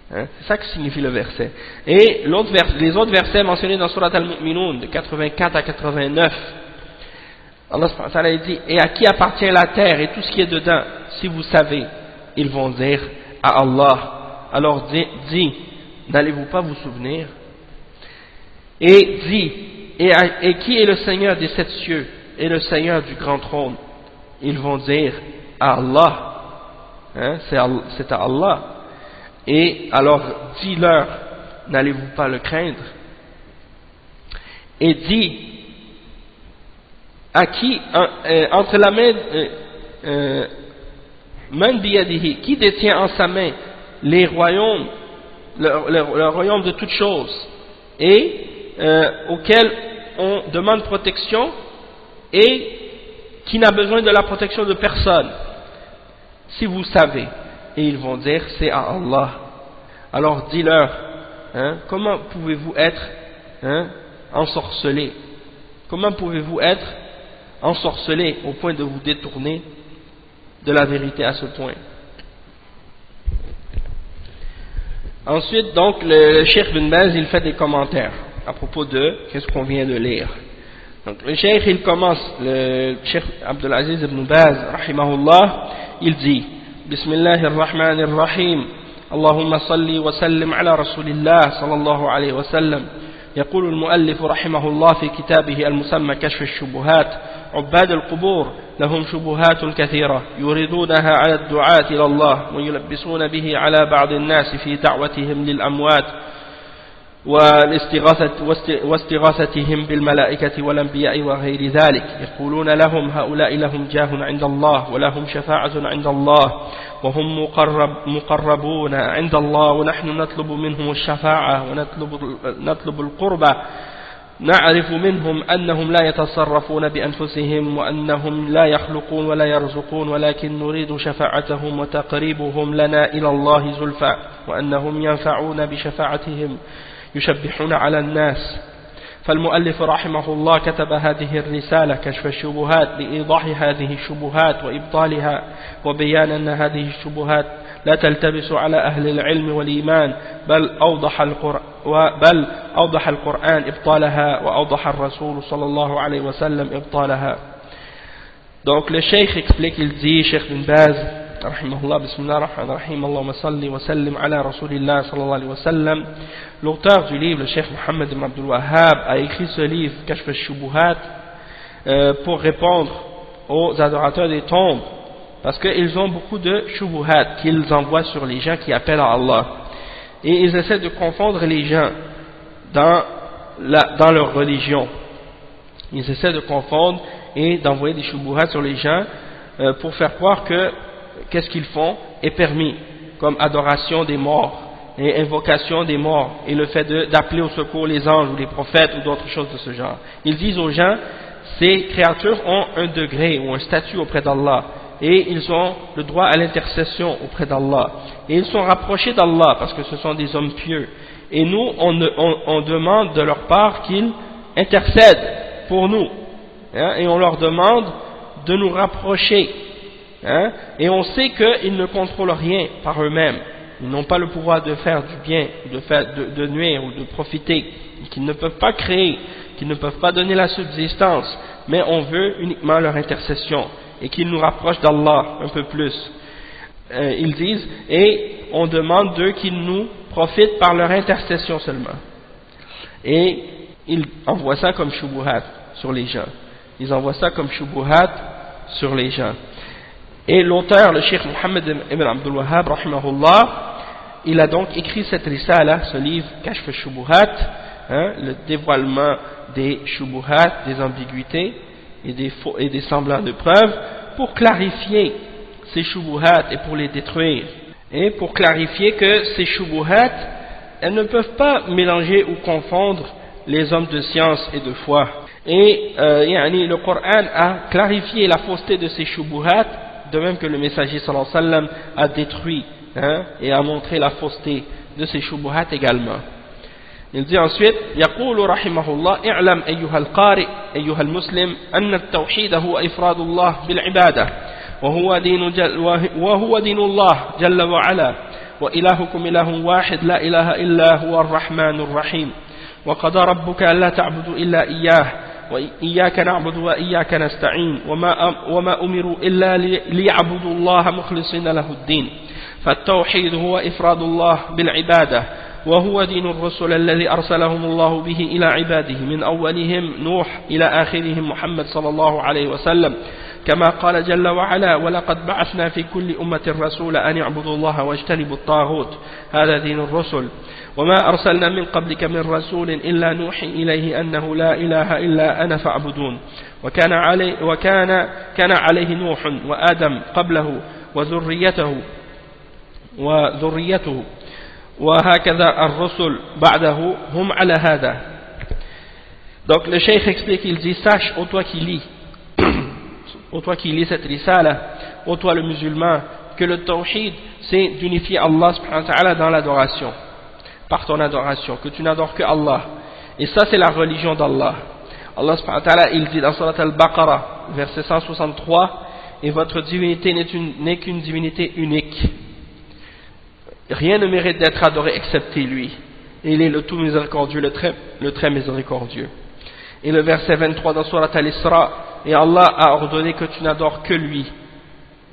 C'est ça que signifie le verset. Et les autres versets mentionnés dans Surat Al-Mu'minun de 84 à 89, Allah subhanahu wa ta'ala dit: et à qui appartient la terre et tout ce qui est dedans, si vous savez? Ils vont dire à Allah. Alors dis, n'allez-vous pas vous souvenir? Et dis, et qui est le Seigneur des sept cieux et le Seigneur du grand trône? Ils vont dire à Allah, c'est à Allah. Et alors dis-leur, n'allez-vous pas le craindre? Et dis, à qui, entre la main, Man biyadihi, qui détient en sa main les royaumes, le royaume de toutes choses, et auquel on demande protection, et qui n'a besoin de la protection de personne, si vous savez? Et ils vont dire, c'est à Allah. Alors dis-leur, comment pouvez-vous être ensorcelés? Comment pouvez-vous être ensorcelés au point de vous détourner de la vérité à ce point? Ensuite, donc, le Cheikh Ibn Baz, il fait des commentaires à propos de qu'est-ce qu'on vient de lire. Donc, le Cheikh, il commence, le Cheikh Abdulaziz Ibn Baz, rahimahullah, il dit: Bismillahir Rahmanir Rahim, Allahumma salli wa sallim ala Rasulillah sallallahu alayhi wa sallam. يقول المؤلف رحمه الله في كتابه المسمى كشف الشبهات: عباد القبور لهم شبهات كثيرة يريدونها على الدعاة إلى الله ويلبسون به على بعض الناس في دعوتهم للأموات واستغاثتهم بالملائكة والأنبياء وغير ذلك. يقولون لهم هؤلاء لهم جاه عند الله ولهم شفاعة عند الله وهم مقربون عند الله ونحن نطلب منهم الشفاعة ونطلب القربة. نعرف منهم أنهم لا يتصرفون بأنفسهم وأنهم لا يخلقون ولا يرزقون ولكن نريد شفاعتهم وتقريبهم لنا إلى الله زلفى وأنهم ينفعون بشفاعتهم يشبحون على الناس فالمؤلف رحمه الله كتب هذه الرسالة كشف الشبهات لإيضاح هذه الشبهات وإبطالها وبيان أن هذه الشبهات لا تلتبس على أهل العلم والإيمان بل أوضح القرآن إبطالها وأوضح الرسول صلى الله عليه وسلم إبطالها. Donc le cheikh explique, il dit, Cheikh bin Baz, rahimahullah, bismillah ar-rahman ar-rahim, Allahumma salli wa sallim ala rasulillah sallallahu alayhi wa sallam. L'auteur du livre, le cheikh Mohammed ibn Abdul Wahhab, a écrit ce livre, Kashf al-Shubuhat, pour répondre aux adorateurs des tombes, parce qu'ils ont beaucoup de shubuhat qu'ils envoient sur les gens qui appellent à Allah. Et ils essaient de confondre les gens dans leur religion. Ils essaient de confondre et d'envoyer des shubuhat sur les gens pour faire croire que qu'est-ce qu'ils font est permis, comme adoration des morts et invocation des morts et le fait d'appeler au secours les anges ou les prophètes ou d'autres choses de ce genre. Ils disent aux gens, ces créatures ont un degré ou un statut auprès d'Allah et ils ont le droit à l'intercession auprès d'Allah et ils sont rapprochés d'Allah parce que ce sont des hommes pieux et nous on demande de leur part qu'ils intercèdent pour nous, hein, et on leur demande de nous rapprocher, hein, et on sait qu'ils ne contrôlent rien par eux-mêmes, ils n'ont pas le pouvoir de faire du bien, de nuire ou de profiter, qu'ils ne peuvent pas créer, qu'ils ne peuvent pas donner la subsistance, mais on veut uniquement leur intercession et qu'ils nous rapprochent d'Allah un peu plus. Ils disent, et on demande d'eux qu'ils nous profitent par leur intercession seulement. Et ils envoient ça comme shubuhat sur les gens. Ils envoient ça comme shubuhat sur les gens. Et l'auteur, le cheikh Mohammed ibn Abdul Wahhab, rahimahullah, il a donc écrit cette risala, ce livre, Kashf al-Shubuhat, hein, le dévoilement des shubuhat, des ambiguïtés et des semblants de preuves, pour clarifier ces shubuhat et pour les détruire. Et pour clarifier que ces shubuhat, elles ne peuvent pas mélanger ou confondre les hommes de science et de foi. Et le Coran a clarifié la fausseté de ces shubuhat, de même que le messager sallallahu alayhi wa sallam a détruit, hein, et a montré la fausseté de ces shubuhat également. Il dit ensuite, يقول رحمه الله اعلم أيها القارئ أيها المسلم أن التوحيد هو إفراد الله بالعبادة وهو دين الله جل وعلا وإلهكم إله واحد لا إله إلا هو الرحمن الرحيم وقضى ربك ألا تعبدوا إلا إياه وإياك نعبد وإياك نستعين وما أمروا إلا ليعبدوا الله مخلصين له الدين فالتوحيد هو إفراد الله بالعبادة وهو دين الرسل الذي أرسلهم الله به إلى عباده من أولهم نوح إلى آخرهم محمد صلى الله عليه وسلم كما قال جل وعلا ولقد بعثنا في كل أمة رسولا أن يعبدوا الله واجتنبوا الطاغوت هذا دين الرسل وما أرسلنا من قبلك من رسول إلا نوحي إليه أنه لا إله إلا أنا فاعبدون كان عليه نوح وآدم قبله وذريته وهكذا الرسل بعده هم على هذا. Donc le cheikh explique, il dit, sache, ô toi qui lis cette risala, ô toi le musulman, que le tawhid c'est d'unifier Allah subhanahu wa ta'ala dans l'adoration, par ton adoration, que tu n'adores que Allah, et ça c'est la religion d'Allah. Allah subhanahu wa ta'ala il dit dans Surat al-Baqarah verset 163, et votre divinité n'est qu'une divinité unique, rien ne mérite d'être adoré excepté lui, et il est le tout miséricordieux, le très miséricordieux. Et le verset 23 dans Surat al-Isra, et Allah a ordonné que tu n'adores que lui,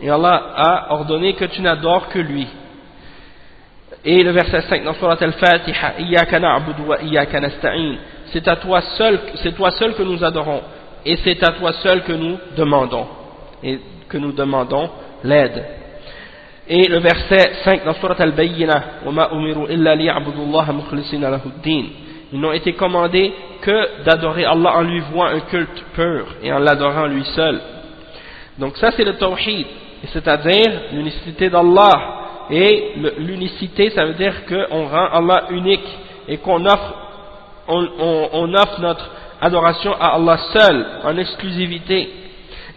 et Allah a ordonné que tu n'adores que lui. Et le verset 5 dans Surat al-Fatiha, Iyyaka na'budu wa iyyaka nasta'in, c'est toi seul que nous adorons, et c'est à toi seul que nous demandons l'aide. Et le verset 5 dans Surat al-Bayyinah, وَمَا أُمِرُوا إِلَّا لِيَعْبُدُوا اللَّهَ مُخْلِصِينَ لَهُ الدِّينَ, ils n'ont été commandés que d'adorer Allah en lui vouant un culte pur et en l'adorant lui seul. Donc ça c'est le tawhid, c'est-à-dire l'unicité d'Allah. Et l'unicité ça veut dire qu'on rend Allah unique et qu'on offre notre adoration à Allah seul, en exclusivité.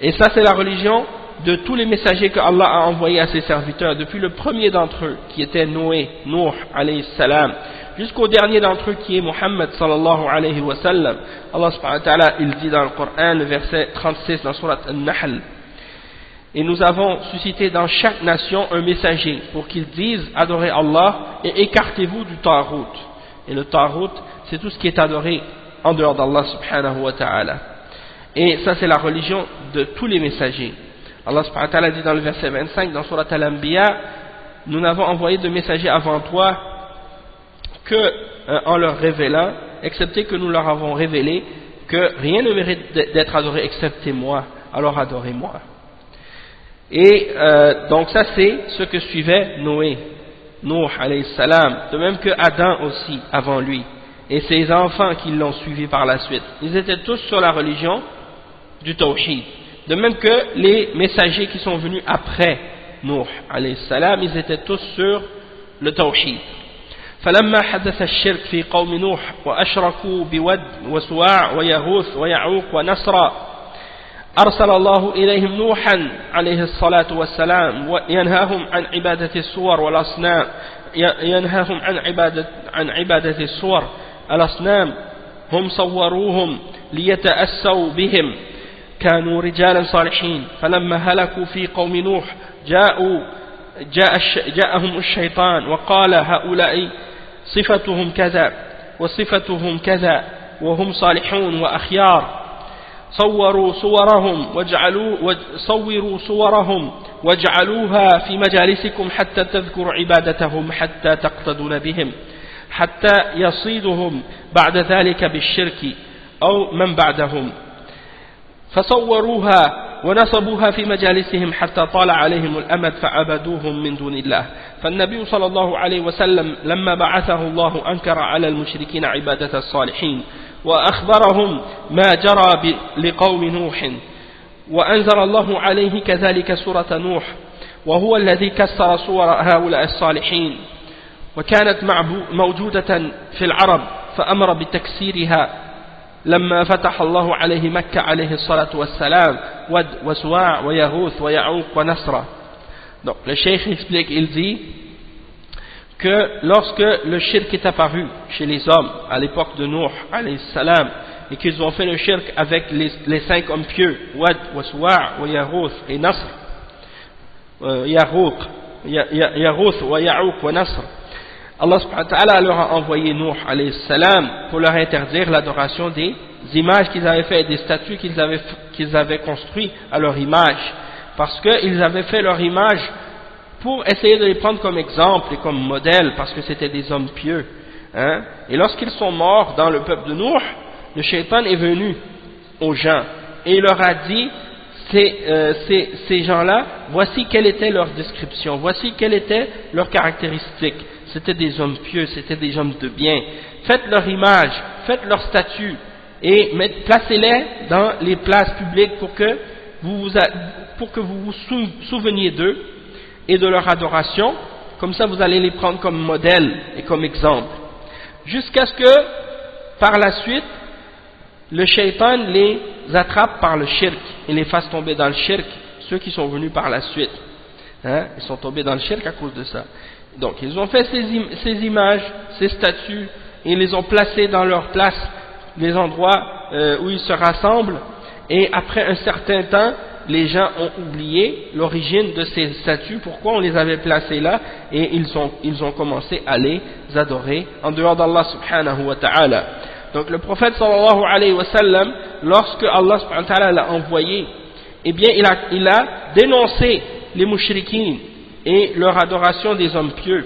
Et ça c'est la religion de tous les messagers que Allah a envoyés à ses serviteurs, depuis le premier d'entre eux, qui était Noé, Nuh alayhi salam, jusqu'au dernier d'entre eux qui est Muhammad sallallahu alayhi wa sallam. Allah subhanahu wa ta'ala, il dit dans le Coran, le verset 36 dans Surat An-Nahl, et nous avons suscité dans chaque nation un messager pour qu'ils disent adorez Allah et écartez-vous du Tarout. Et le Tarout, c'est tout ce qui est adoré en dehors d'Allah subhanahu wa ta'ala. Et ça, c'est la religion de tous les messagers. Allah subhanahu wa ta'ala dit dans le verset 25 dans Surat Al-Anbiya, nous n'avons envoyé de messagers avant toi que en leur révélant, excepté que nous leur avons révélé que rien ne mérite d'être adoré excepté moi, alors adorez-moi. Et donc ça c'est ce que suivait Noé, Nuh alayhi salam, de même que Adam aussi avant lui, et ses enfants qui l'ont suivi par la suite. Ils étaient tous sur la religion du Tawhid. De même que les messagers qui sont venus après Nuh alayhi salam, ils étaient tous sur le Tawhid. فلما حدث الشرك في قوم نوح وأشركوا بود وسواع ويغوث ويعوق ونسرا أرسل الله إليهم نوحا عليه الصلاة والسلام وينهاهم عن عبادة الصور والأصنام ينهاهم عن عبادة الصور الأصنام هم صوروهم ليتأسوا بهم كانوا رجالا صالحين فلما هلكوا في قوم نوح جاءهم الشيطان وقال هؤلاء صفتهم كذا وصفتهم كذا وهم صالحون وأخيار صوروا صورهم واجعلوها في مجالسكم حتى تذكروا عبادتهم حتى تقتدون بهم حتى يصيدهم بعد ذلك بالشرك أو من بعدهم فصوروها ونصبوها في مجالسهم حتى طال عليهم الأمد فعبدوهم من دون الله فالنبي صلى الله عليه وسلم لما بعثه الله أنكر على المشركين عبادة الصالحين وأخبرهم ما جرى لقوم نوح وأنزل الله عليه كذلك سورة نوح وهو الذي كسر صور هؤلاء الصالحين وكانت موجودة في العرب فأمر بتكسيرها لما فتح الله عليه مكة عليه الصلاة والسلام ود وسواع ويغوث ويعوق ونسرا. Donc le cheikh explique, il dit que lorsque le shirk est apparu chez les hommes à l'époque de Nuh alayhi salam et qu'ils ont fait le shirk avec les 5 hommes pieux Wad, Waswa', Yaghouth et Nasr, Yaghouth, Ya'ouq wa Nasr, Allah subhanahu wa ta'ala leur a envoyé Nuh alayhi salam pour leur interdire l'adoration des images qu'ils avaient fait, des statues qu'ils avaient construites à leur image, parce qu'ils avaient fait leur image pour essayer de les prendre comme exemple et comme modèle, parce que c'était des hommes pieux, hein? Et lorsqu'ils sont morts dans le peuple de Nuh, le shaitan est venu aux gens et il leur a dit ces gens-là, voici quelle était leur description, voici quelle était leur caractéristique. C'était des hommes pieux, c'était des hommes de bien. Faites leur image, faites leur statue et placez-les dans les places publiques pour que vous vous souveniez d'eux et de leur adoration. Comme ça, vous allez les prendre comme modèle et comme exemple. Jusqu'à ce que, par la suite, le shaitan les attrape par le shirk et les fasse tomber dans le shirk, ceux qui sont venus par la suite. Hein? Ils sont tombés dans le shirk à cause de ça. Donc, ils ont fait ces images, ces statues, et ils les ont placées dans leur place, les endroits où ils se rassemblent, et après un certain temps, les gens ont oublié l'origine de ces statues, pourquoi on les avait placées là, et ils ont commencé à les adorer en dehors d'Allah subhanahu wa ta'ala. Donc, le prophète sallallahu alayhi wa sallam, lorsque Allah subhanahu wa ta'ala l'a envoyé, eh bien, il a dénoncé les mushrikines et leur adoration des hommes pieux,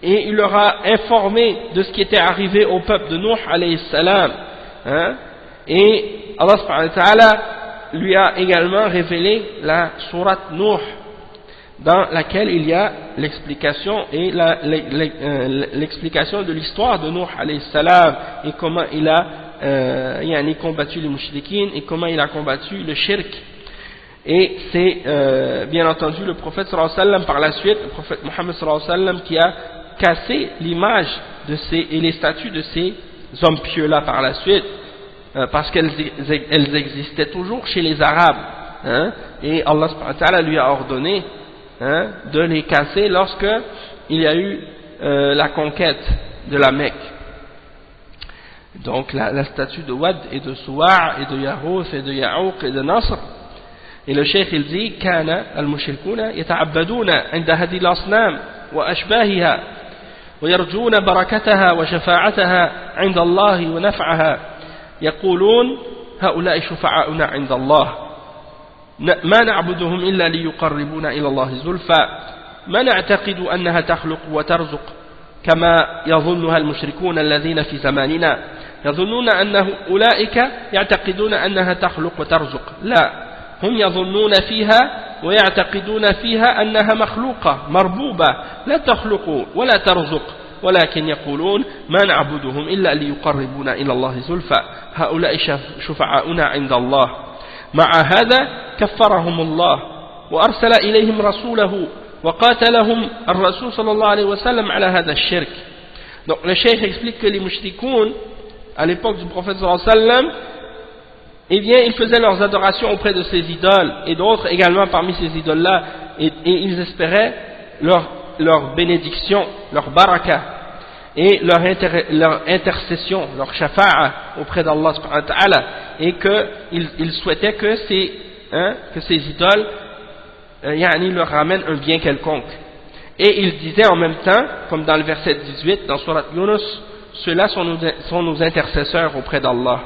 et il leur a informé de ce qui était arrivé au peuple de Nuh alayhi salam, hein? Et Allah subhanahu wa ta'ala lui a également révélé la sourate Nuh, dans laquelle il y a l'explication et l'explication de l'histoire de Nuh alayhi salam et comment il a combattu les mushrikines et comment il a combattu le shirk. Et c'est bien entendu le prophète sallallahu alayhi wa sallam par la suite, le prophète Mohammed sallallahu alayhi wa sallam, qui a cassé l'image et les statues de ces hommes pieux là par la suite, parce qu'elles existaient toujours chez les Arabes, hein, et Allah subhanahu wa ta'ala lui a ordonné, hein, de les casser lorsque il y a eu la conquête de la Mecque. Donc la statue de Wad et de Suwa' et de Yarouth et de Ya'ouq et de Nasr. Et le cheikh il dit كان المشركون يتعبدون عند هذه الأصنام وأشباهها ويرجون بركتها وشفاعتها عند الله ونفعها يقولون هؤلاء شفعاؤنا عند الله ما نعبدهم إلا ليقربونا إلى الله زلفى ما نعتقد أنها تخلق وترزق كما يظنها المشركون الذين في زماننا يظنون أن أولئك يعتقدون أنها تخلق وترزق لا هم يظنون فيها ويعتقدون فيها أنها مخلوقة مربوبة لا تخلق ولا ترزق ولكن يقولون ما نعبدهم إلا ليقربونا إلى الله زلفى هؤلاء شفعاؤنا عند الله مع هذا كفرهم الله وأرسل إليهم رسوله وقاتلهم الرسول صلى الله عليه وسلم على هذا الشرك. Donc le cheikh explique que les mushrikoun à l'époque du prophète sallallahu alayhi wa sallam, eh bien ils faisaient leurs adorations auprès de ces idoles et d'autres également parmi ces idoles là et ils espéraient leur bénédiction, leur baraka et leur intercession, leur shafa'a auprès d'Allah subhanahu wa ta'ala et qu'ils souhaitaient que ces idoles leur ramènent un bien quelconque. Et ils disaient en même temps, comme dans le verset 18 dans Surat Yunus, ceux-là sont nos intercesseurs auprès d'Allah.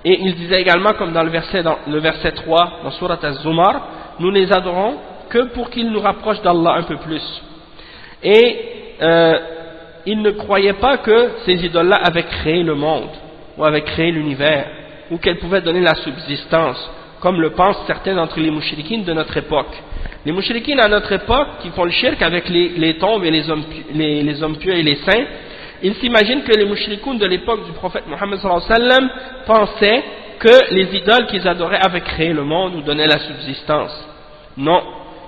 Et ils disaient également comme dans le verset 3 dans Surat Az-Zumar, nous les adorons que pour qu'ils nous rapprochent d'Allah un peu plus. Et ils ne croyaient pas que ces idoles-là avaient créé le monde ou avaient créé l'univers ou qu'elles pouvaient donner la subsistance comme le pensent certains d'entre les mouchriquines de notre époque. Les mouchriquines à notre époque qui font le shirk avec les tombes et les hommes pieux et les saints, ils s'imaginent que les mouchrikoun de l'époque du prophète Mohammed sallallahu alayhi wa sallam pensaient que les idoles qu'ils adoraient avaient créé le monde ou donnaient la subsistance. Non,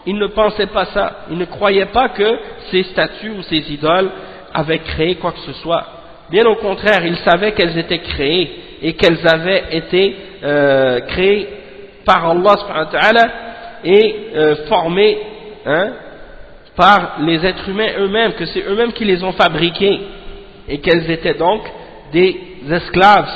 ils ne pensaient pas ça. Ils ne croyaient pas que ces statues ou ces idoles avaient créé quoi que ce soit. Bien au contraire, ils savaient qu'elles étaient créées et qu'elles avaient été créées par Allah subhanahu wa ta'ala et formées par les êtres humains eux-mêmes, que c'est eux-mêmes qui les ont fabriquées et qu'elles étaient donc des esclaves,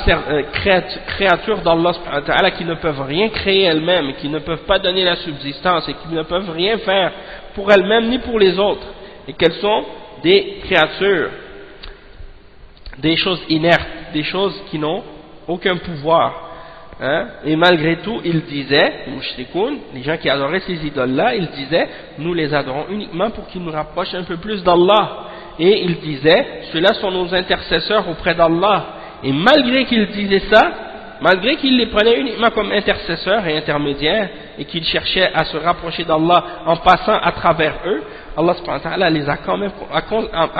créatures d'Allah subhanahu wa ta'ala qui ne peuvent rien créer elles-mêmes, qui ne peuvent pas donner la subsistance et qui ne peuvent rien faire pour elles-mêmes ni pour les autres, et qu'elles sont des créatures, des choses inertes, des choses qui n'ont aucun pouvoir. Et malgré tout, ils disaient, les mushrikoun, les gens qui adoraient ces idoles-là, ils disaient, nous les adorons uniquement pour qu'ils nous rapprochent un peu plus d'Allah. Et ils disaient, ceux-là sont nos intercesseurs auprès d'Allah. Et malgré qu'ils disaient ça, malgré qu'ils les prenaient uniquement comme intercesseurs et intermédiaires, et qu'ils cherchaient à se rapprocher d'Allah en passant à travers eux, Allah subhanahu wa ta'ala les a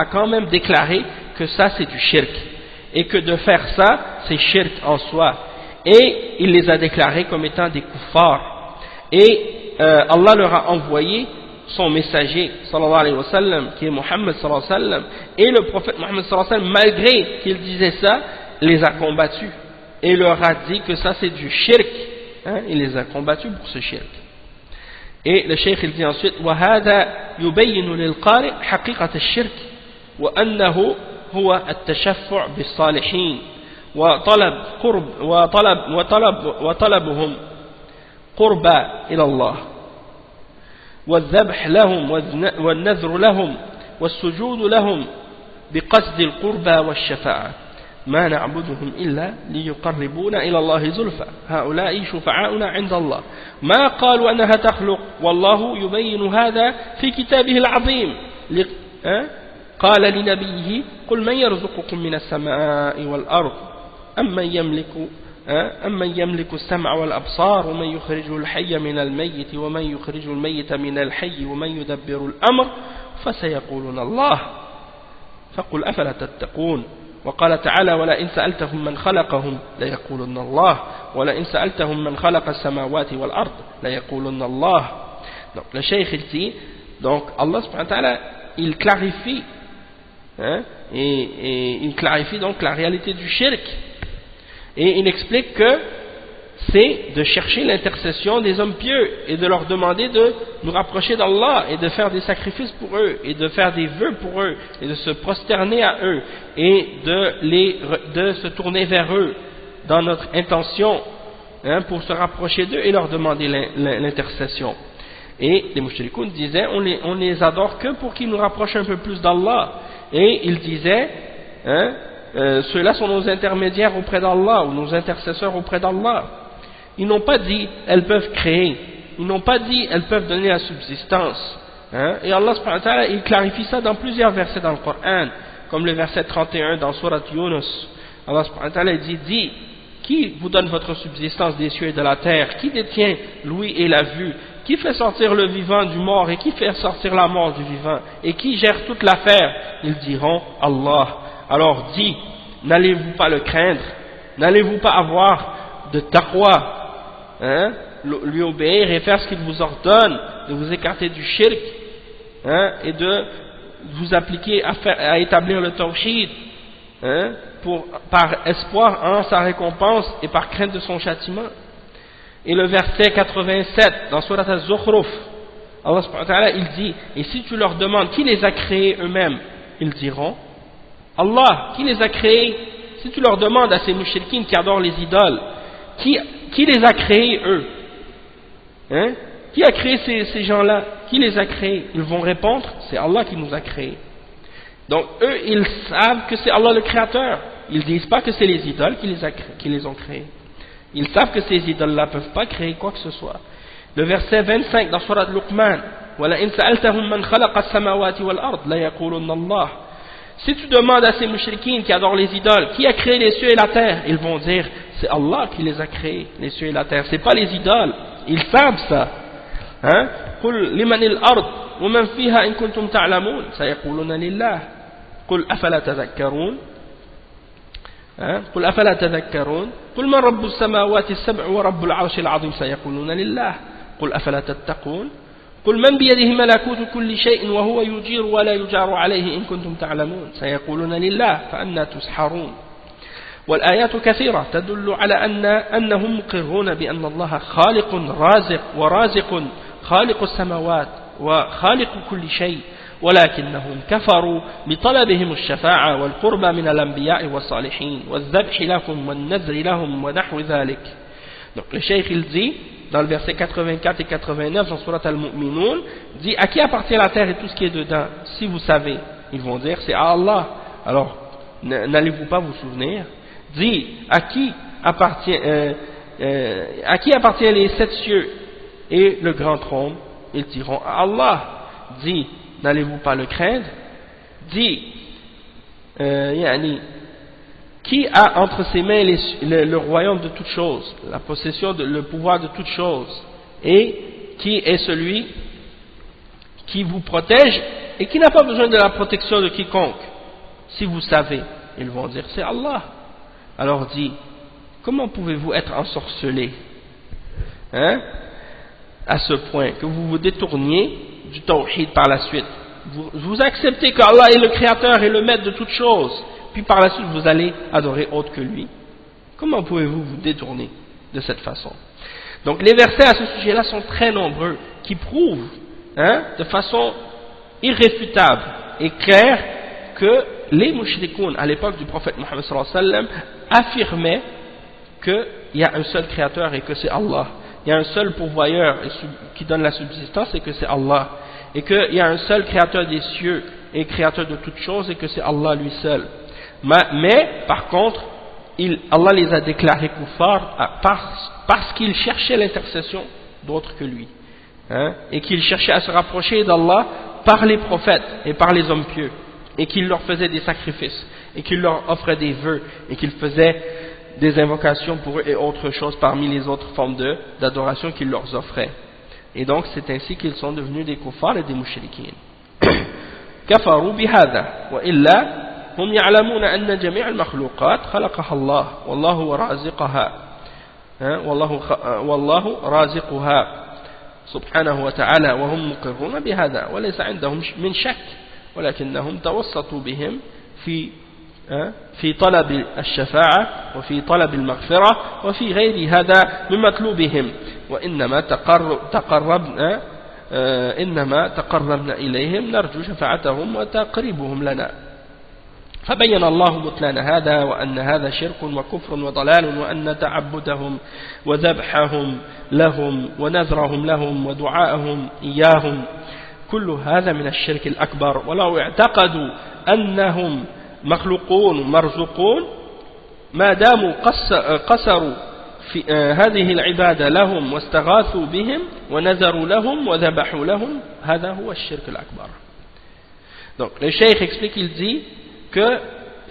quand même déclaré que ça c'est du shirk. Et que de faire ça, c'est shirk en soi. Et il les a déclarés comme étant des kuffars. Et Allah leur a envoyé son messager, sallallahu alayhi wa sallam, qui est Muhammad sallallahu alayhi wa sallam, et le prophète Muhammad sallallahu alayhi wa sallam, malgré qu'il disait ça, les a combattus et leur a dit que ça c'est du shirk. Il les a combattus pour ce shirk. Et le cheikh il dit ensuite وَهَذَا يُبَيِّنُ لِلْقَارِئ حَقِيقَةَ الشِّرْكِ وَأَنَّهُ هو التشفع بالصالحين وطلبهم قربا إلى الله والذبح لهم والنذر لهم والسجود لهم بقصد القربى والشفاعة ما نعبدهم إلا ليقربونا إلى الله زلفى هؤلاء شفعاؤنا عند الله ما قالوا أنها تخلق والله يبين هذا في كتابه العظيم قال لنبيه قل من يرزقكم من السماء والأرض أمن يملك السمع والأبصار ومن يخرج الحي من الميت ومن يخرج الميت من الحي ومن يدبر الأمر فسيقولون الله فقل أفلا تتقون وقال تعالى ولئن سألتهم من خلقهم ليقولن الله ولئن سألتهم من خلق السماوات والأرض ليقولن الله. Donc le cheikh il dit, donc Allah subhanahu wa ta'ala il clarifie et il clarifie donc la réalité du shirk et il explique que c'est de chercher l'intercession des hommes pieux et de leur demander de nous rapprocher d'Allah et de faire des sacrifices pour eux et de faire des vœux pour eux et de se prosterner à eux et de se tourner vers eux dans notre intention, pour se rapprocher d'eux et leur demander l'intercession. Et les mouchrikoun disaient on les adore que pour qu'ils nous rapprochent un peu plus d'Allah, et ils disaient ceux-là sont nos intermédiaires auprès d'Allah ou nos intercesseurs auprès d'Allah. Ils n'ont pas dit elles peuvent créer, ils n'ont pas dit elles peuvent donner la subsistance, et Allah subhanahu wa ta'ala il clarifie ça dans plusieurs versets dans le Coran, comme le verset 31 dans Surat Yunus. Allah subhanahu wa ta'ala dit qui vous donne votre subsistance des cieux et de la terre, qui détient l'ouïe et la vue, qui fait sortir le vivant du mort et qui fait sortir la mort du vivant, et qui gère toute l'affaire? Ils diront Allah. Alors dis, n'allez-vous pas le craindre, n'allez-vous pas avoir de taqwa, lui obéir et faire ce qu'il vous ordonne, de vous écarter du shirk, et de vous appliquer à établir le tawhid, par espoir en sa récompense et par crainte de son châtiment. Et le verset 87 dans Surat Az-Zukhruf, Allah subhanahu wa ta'ala il dit, et si tu leur demandes qui les a créés eux-mêmes, ils diront Allah. Qui les a créés? Si tu leur demandes à ces mouchriquines qui adorent les idoles, qui les a créés eux, qui a créé ces gens-là? Qui les a créés? Ils vont répondre c'est Allah qui nous a créés. Donc eux ils savent que c'est Allah le créateur, ils ne disent pas que c'est les idoles qui les ont créés. Ils savent que ces idoles-là ne peuvent pas créer quoi que ce soit. Le verset 25 dans Surat Luqman, وَلَئِنْ سَأَلْتَهُمْ مَنْ خَلَقَ السَّمَاوَاتِ وَالْأَرْضِ لَيَقُولُنَّ اللَّهِ. Si tu demandes à ces mouchrikines qui adorent les idoles, qui a créé les cieux et la terre, ils vont dire c'est Allah qui les a créés, les cieux et la terre, c'est pas les idoles. Ils savent ça. قُلْ لِمَنِ الْأَرْضِ وَمَنْ فِيهَا إِن كُنْتُمْ تَعْلَمُونَ سَيَقُولُونَ لِلَّهِ قُلْ أَفَلَا تَذَكَّرُونَ قل أفلا تذكرون قل من رب السماوات السبع ورب العرش العظيم سيقولون لله قل أفلا تتقون قل من بيده ملكوت كل شيء وهو يجير ولا يجار عليه إن كنتم تعلمون سيقولون لله فأنى تسحرون. والآيات كثيرة تدل على أنهم مقرون بأن الله خالق رازق ورازق خالق السماوات وخالق كل شيء ولكنهم كفروا بطلبهم الشفاعة والقربى من الأنبياء والصالحين والذبح لهم والنذر لهم ونحو ذلك. Donc le cheikh il dit dans le verset 84 et 89 dans Surat Al-Mu'minun, dit à qui appartient la terre et tout ce qui est dedans? Si vous savez, ils vont dire c'est à Allah. Alors n'allez-vous pas vous souvenir? Dit à qui appartient les sept cieux et le grand trône? Ils diront à Allah. Dit n'allez-vous pas le craindre? Dit qui a entre ses mains le royaume de toutes choses, la possession, le pouvoir de toutes choses, et qui est celui qui vous protège et qui n'a pas besoin de la protection de quiconque? Si vous savez, ils vont dire c'est Allah. Alors dit, comment pouvez-vous être ensorcelés à ce point que vous vous détourniez du tawhid par la suite? Vous acceptez qu'Allah est le créateur et le maître de toutes choses, puis par la suite vous allez adorer autre que lui. Comment pouvez-vous vous détourner de cette façon? Donc les versets à ce sujet-là sont très nombreux, qui prouvent de façon irréfutable et claire que les mouchrikoun à l'époque du prophète Mohammed sallallahu alayhi wa sallam affirmaient qu'il y a un seul créateur et que c'est Allah. Il y a un seul pourvoyeur qui donne la subsistance et que c'est Allah. Et qu'il y a un seul créateur des cieux et créateur de toutes choses et que c'est Allah lui seul. Mais par contre, Allah les a déclarés kuffar parce qu'ils cherchaient l'intercession d'autres que lui. Et qu'ils cherchaient à se rapprocher d'Allah par les prophètes et par les hommes pieux. Et qu'ils leur faisaient des sacrifices. Et qu'ils leur offraient des vœux. Et qu'ils faisaient des invocations pour eux et autre chose parmi les autres formes d'adoration qu'ils leur offraient. Et donc c'est ainsi qu'ils sont devenus des kuffars et des mouchriquins. كفروا بهذا وإلا هم يعلمون أن جميع المخلوقات خلقها الله والله رازقها والله رازقها سبحانه وتعالى وهم مقرون بهذا وليس عندهم من شك ولكنهم توسطوا بهم في في طلب الشفاعة وفي طلب المغفرة وفي غير هذا من مطلوبهم وإنما تقربنا إليهم نرجو شفاعتهم وتقريبهم لنا. فبين الله بطلان هذا وأن هذا شرك وكفر وضلال وأن تعبدهم وذبحهم لهم ونذرهم لهم ودعاءهم إياهم كل هذا من الشرك الأكبر. ولو اعتقدوا أنهم مخلوقون مرزقون ما داموا قصروا في هذه العبادة لهم واستغاثوا بهم ونذروا لهم وذبحوا لهم هذا هو الشرك الأكبر. Donc le cheikh explique, il dit que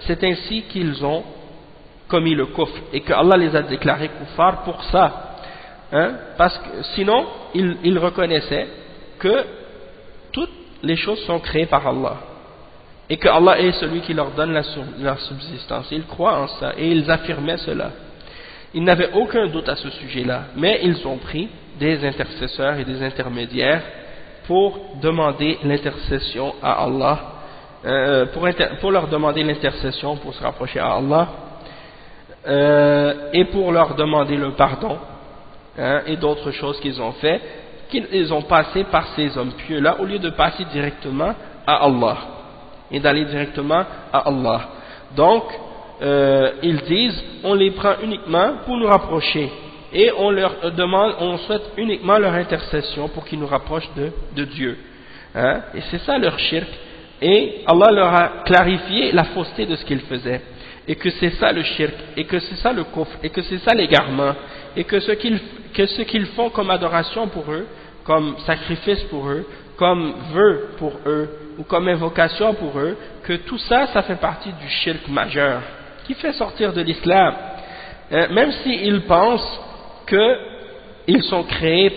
c'est ainsi qu'ils ont commis le kufr et que Allah les a déclarés kuffar pour ça, parce que sinon ils reconnaissaient que toutes les choses sont créées par Allah et que Allah est celui qui leur donne leur subsistance. Ils croient en ça et ils affirmaient cela. Ils n'avaient aucun doute à ce sujet-là, mais ils ont pris des intercesseurs et des intermédiaires pour demander l'intercession à Allah, pour leur demander l'intercession pour se rapprocher à Allah, et pour leur demander le pardon, et d'autres choses qu'ils ont fait, qu'ils ont passé par ces hommes pieux-là, au lieu de passer directement à Allah, et d'aller directement à Allah. Donc, ils disent, on les prend uniquement pour nous rapprocher, et on leur demande, on souhaite uniquement leur intercession pour qu'ils nous rapprochent de Dieu. Et c'est ça leur shirk. Et Allah leur a clarifié la fausseté de ce qu'ils faisaient, et que c'est ça le shirk, et que c'est ça le kufr, et que c'est ça l'égarement, et que ce qu'ils font comme adoration pour eux, comme sacrifice pour eux, comme vœu pour eux, ou comme invocation pour eux, que tout ça, ça fait partie du shirk majeur, qui fait sortir de l'islam, même s'ils pensent qu'ils sont créés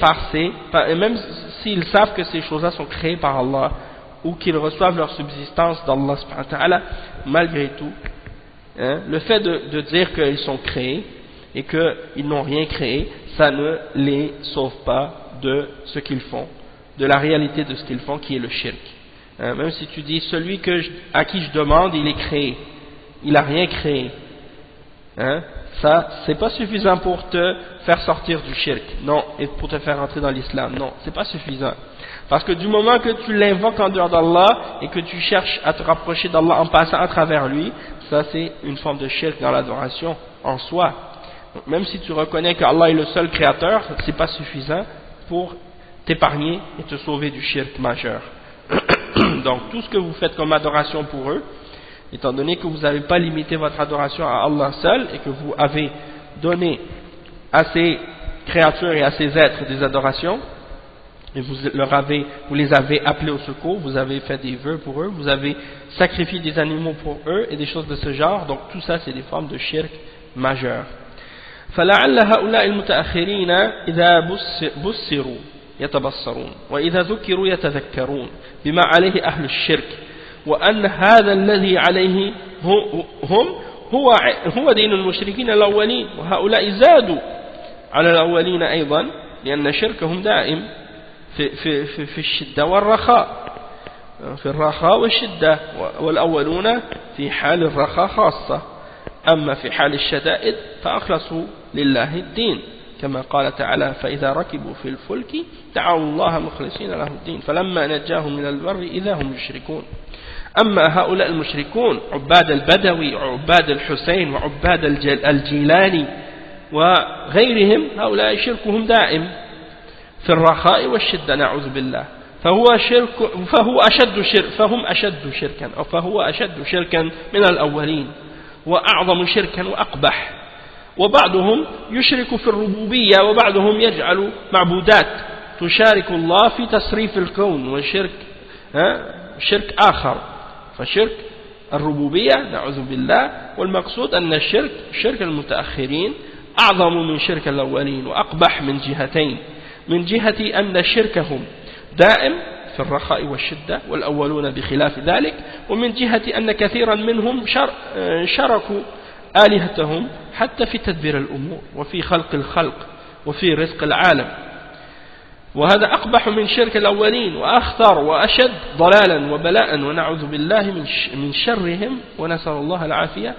même s'ils savent que ces choses-là sont créées par Allah, ou qu'ils reçoivent leur subsistance d'Allah subhanahu wa ta'ala, malgré tout, le fait de dire qu'ils sont créés et qu'ils n'ont rien créé, ça ne les sauve pas de ce qu'ils font, de la réalité de ce qu'ils font qui est le shirk. Même si tu dis celui à qui je demande, il est créé, il n'a rien créé, ça c'est pas suffisant pour te faire sortir du shirk, non, et pour te faire entrer dans l'islam, non, c'est pas suffisant. Parce que du moment que tu l'invoques en dehors d'Allah et que tu cherches à te rapprocher d'Allah en passant à travers lui, ça c'est une forme de shirk dans l'adoration en soi. Donc, même si tu reconnais qu'Allah est le seul créateur, c'est pas suffisant pour t'épargner et te sauver du shirk majeur. Donc tout ce que vous faites comme adoration pour eux, étant donné que vous n'avez pas limité votre adoration à Allah seul et que vous avez donné à ces créatures et à ces êtres des adorations, et vous les avez appelés au secours, vous avez fait des vœux pour eux, vous avez sacrifié des animaux pour eux et des choses de ce genre, donc tout ça c'est des formes de shirk majeures. فلعل هؤلاء المتأخرين إذا بصروا يتبصرون وإذا ذكروا يتذكرون بما عليه أهل الشرك وأن هذا الذي عليه هم هو دين المشركين الأولين وهؤلاء زادوا على الأولين أيضا لأن شركهم دائم في الشدة والرخاء، في الرخاء والشدة، والأولون في حال الرخاء خاصة، أما في حال الشدائد فأخلصوا لله الدين كما قال تعالى فإذا ركبوا في الفلك دعوا الله مخلصين له الدين فلما نجاهم من البر إذا هم يشركون. أما هؤلاء المشركون عباد البدوي وعباد الحسين وعباد الجيلاني وغيرهم هؤلاء شركهم دائم في الرخاء والشدة نعوذ بالله، فهو أشد شركا من الأولين وأعظم شركا وأقبح. وبعضهم يشرك في الربوبية وبعضهم يجعل معبودات تشارك الله في تصريف الكون وشرك شرك آخر، فشرك الربوبية نعوذ بالله. والمقصود أن الشرك شرك المتأخرين أعظم من شرك الأولين وأقبح من جهتين، من جهة أن شركهم دائم في الرخاء والشدة والأولون بخلاف ذلك، ومن جهة أن كثيرا منهم شركوا آلهتهم حتى في تدبير الأمور وفي خلق الخلق وفي رزق العالم. وهذا أقبح من شرك الأولين وأخطر وأشد ضلالا وبلاء ونعوذ بالله من شرهم ونسأل الله العافية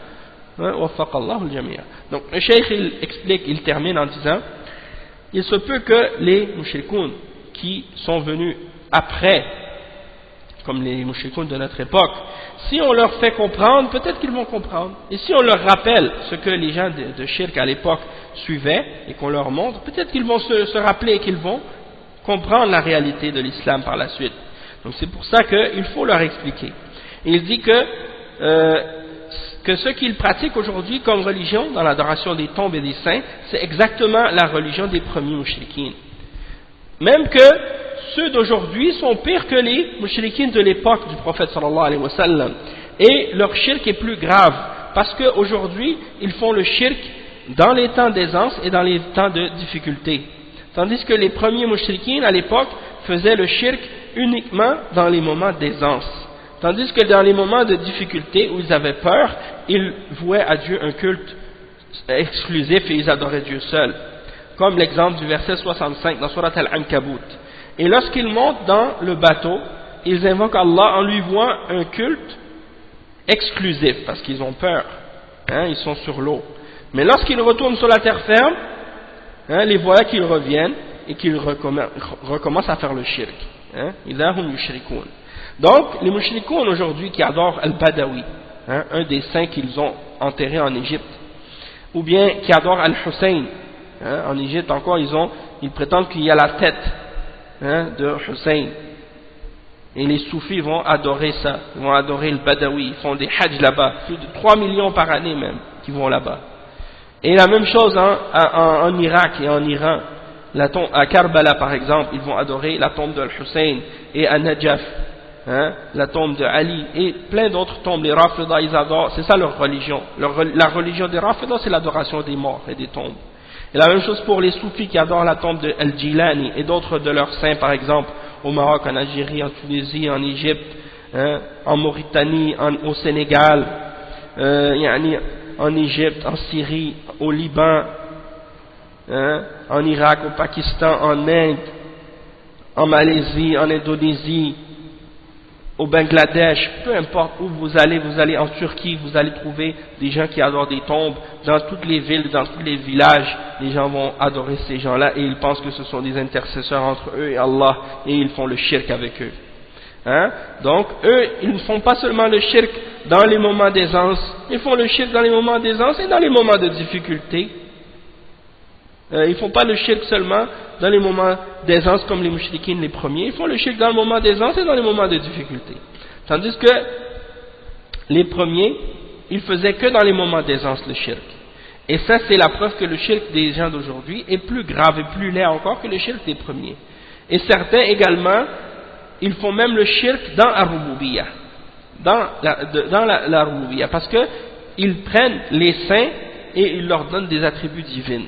وفق الله الجميع. Donc le cheikh il explique, il termine en disant il se peut que les mushrikoun qui sont venus après, comme les mushrikoun de notre époque, si on leur fait comprendre, peut-être qu'ils vont comprendre. Et si on leur rappelle ce que les gens de shirk à l'époque suivaient et qu'on leur montre, peut-être qu'ils vont se rappeler et qu'ils vont comprendre la réalité de l'islam par la suite. Donc c'est pour ça qu'il faut leur expliquer. Et il dit que ce qu'ils pratiquent aujourd'hui comme religion dans l'adoration des tombes et des saints, c'est exactement la religion des premiers mushrikines. Même que ceux d'aujourd'hui sont pires que les mushrikines de l'époque du prophète sallallahu alayhi wa sallam. Et leur shirk est plus grave, parce qu'aujourd'hui, ils font le shirk dans les temps d'aisance et dans les temps de difficulté. Tandis que les premiers mushrikines à l'époque faisaient le shirk uniquement dans les moments d'aisance. Tandis que dans les moments de difficulté où ils avaient peur, ils vouaient à Dieu un culte exclusif et ils adoraient Dieu seul. Comme l'exemple du verset 65 dans Surat Al-Ankabut. Et lorsqu'ils montent dans le bateau, ils invoquent Allah en lui vouant un culte exclusif parce qu'ils ont peur. Ils sont sur l'eau. Mais lorsqu'ils retournent sur la terre ferme, les voilà qu'ils reviennent et qu'ils recommencent à faire le shirk. Idahum yushrikun. Donc, les mushrikoun aujourd'hui qui adorent Al-Badawi, un des saints qu'ils ont enterré en Égypte, ou bien qui adorent Al-Hussein, en Égypte encore, ils prétendent qu'il y a la tête de Hussein. Et les soufis vont adorer ça, ils vont adorer le Badawi, ils font des hajj là-bas, plus de 3 millions par année même qui vont là-bas. Et la même chose en Irak et en Iran, à Karbala par exemple, ils vont adorer la tombe de Hussein, et à Najaf, la tombe de Ali, et plein d'autres tombes. Les Rafida, ils adorent, c'est ça leur religion. La religion des Rafida, c'est l'adoration des morts et des tombes. Et la même chose pour les soufis qui adorent la tombe de Al-Jilani et d'autres de leurs saints, par exemple, au Maroc, en Algérie, en Tunisie, en Égypte, en Mauritanie, au Sénégal, en Égypte, en Syrie, au Liban, en Irak, au Pakistan, en Inde, en Malaisie, en Indonésie, au Bangladesh, peu importe où vous allez en Turquie, vous allez trouver des gens qui adorent des tombes. Dans toutes les villes, dans tous les villages, les gens vont adorer ces gens-là et ils pensent que ce sont des intercesseurs entre eux et Allah et ils font le shirk avec eux. Donc, eux, ils ne font pas seulement le shirk dans les moments d'aisance, ils font le shirk dans les moments d'aisance et dans les moments de difficulté. Ils ne font pas le shirk seulement dans les moments d'aisance comme les mushrikines les premiers, ils font le shirk dans le moment d'aisance et dans les moments de difficulté. Tandis que les premiers, ils faisaient que dans les moments d'aisance le shirk. Et ça c'est la preuve que le shirk des gens d'aujourd'hui est plus grave et plus laid encore que le shirk des premiers. Et certains également, ils font même le shirk dans Ar-Rububiyyah, dans la Rububiyyah, parce que ils prennent les saints et ils leur donnent des attributs divins.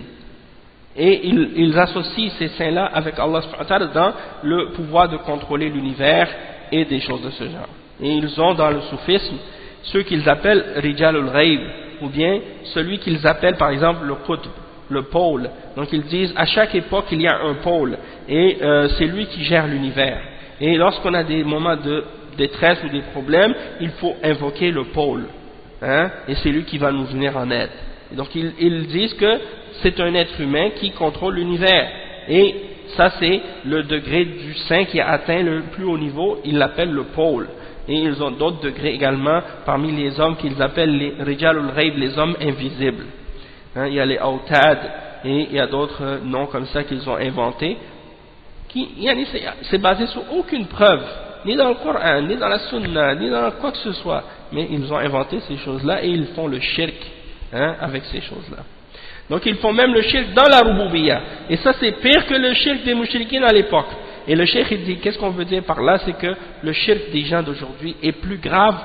Et ils associent ces saints-là avec Allah subhanahu wa ta'ala dans le pouvoir de contrôler l'univers et des choses de ce genre. Et ils ont dans le soufisme ceux qu'ils appellent Rijalul Ghaib, ou bien celui qu'ils appellent par exemple le Qutb, le pôle. Donc ils disent à chaque époque il y a un pôle et c'est lui qui gère l'univers. Et lorsqu'on a des moments de détresse ou des problèmes, il faut invoquer le pôle. Et c'est lui qui va nous venir en aide. Et donc ils disent que c'est un être humain qui contrôle l'univers. Et ça c'est le degré du saint qui a atteint le plus haut niveau, ils l'appellent le pôle. Et ils ont d'autres degrés également parmi les hommes qu'ils appellent les Rijalul Ghaib, les hommes invisibles. Il y a les Autad et il y a d'autres noms comme ça qu'ils ont inventés. C'est basé sur aucune preuve, ni dans le Coran, ni dans la Sunna, ni dans quoi que ce soit. Mais ils ont inventé ces choses-là et ils font le shirk avec ces choses-là. Donc ils font même le shirk dans la Rububiyyah. Et ça c'est pire que le shirk des mushrikines à l'époque. Et le cheikh il dit, qu'est-ce qu'on veut dire par là? C'est que le shirk des gens d'aujourd'hui est plus grave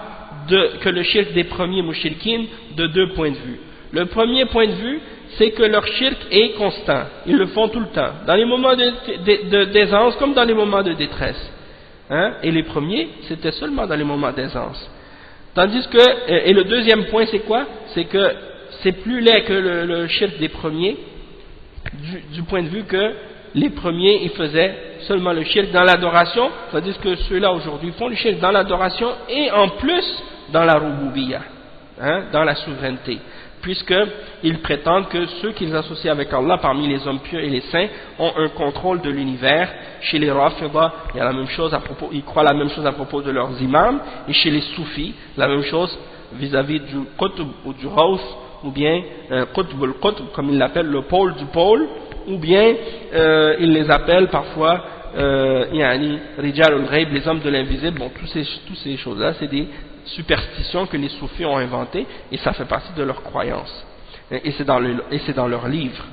que le shirk des premiers mushrikines de deux points de vue. Le premier point de vue, c'est que leur shirk est constant. Ils le font tout le temps. Dans les moments d'aisance comme dans les moments de détresse. Et les premiers, c'était seulement dans les moments d'aisance. Tandis que, et le deuxième point c'est quoi? C'est que c'est plus laid que le shirk des premiers, du point de vue que les premiers ils faisaient seulement le shirk dans l'adoration, c'est-à-dire que ceux-là aujourd'hui font le shirk dans l'adoration et en plus dans la rububiyya, dans la souveraineté, puisqu'ils prétendent que ceux qu'ils associent avec Allah parmi les hommes pieux et les saints ont un contrôle de l'univers. Chez les Rafida, il y a la même chose à propos, ils croient la même chose à propos de leurs imams, et chez les Soufis, la même chose vis-à-vis du Qutb ou du Ghawth, ou bien Qutb al-Qutb, comme ils l'appellent, le pôle du pôle, ou bien ils les appellent parfois yani Rijal al-Ghayb, les hommes de l'invisible. Bon, toutes ces choses-là, c'est des superstitions que les soufis ont inventées, et ça fait partie de leur croyance, et c'est dans leurs livres,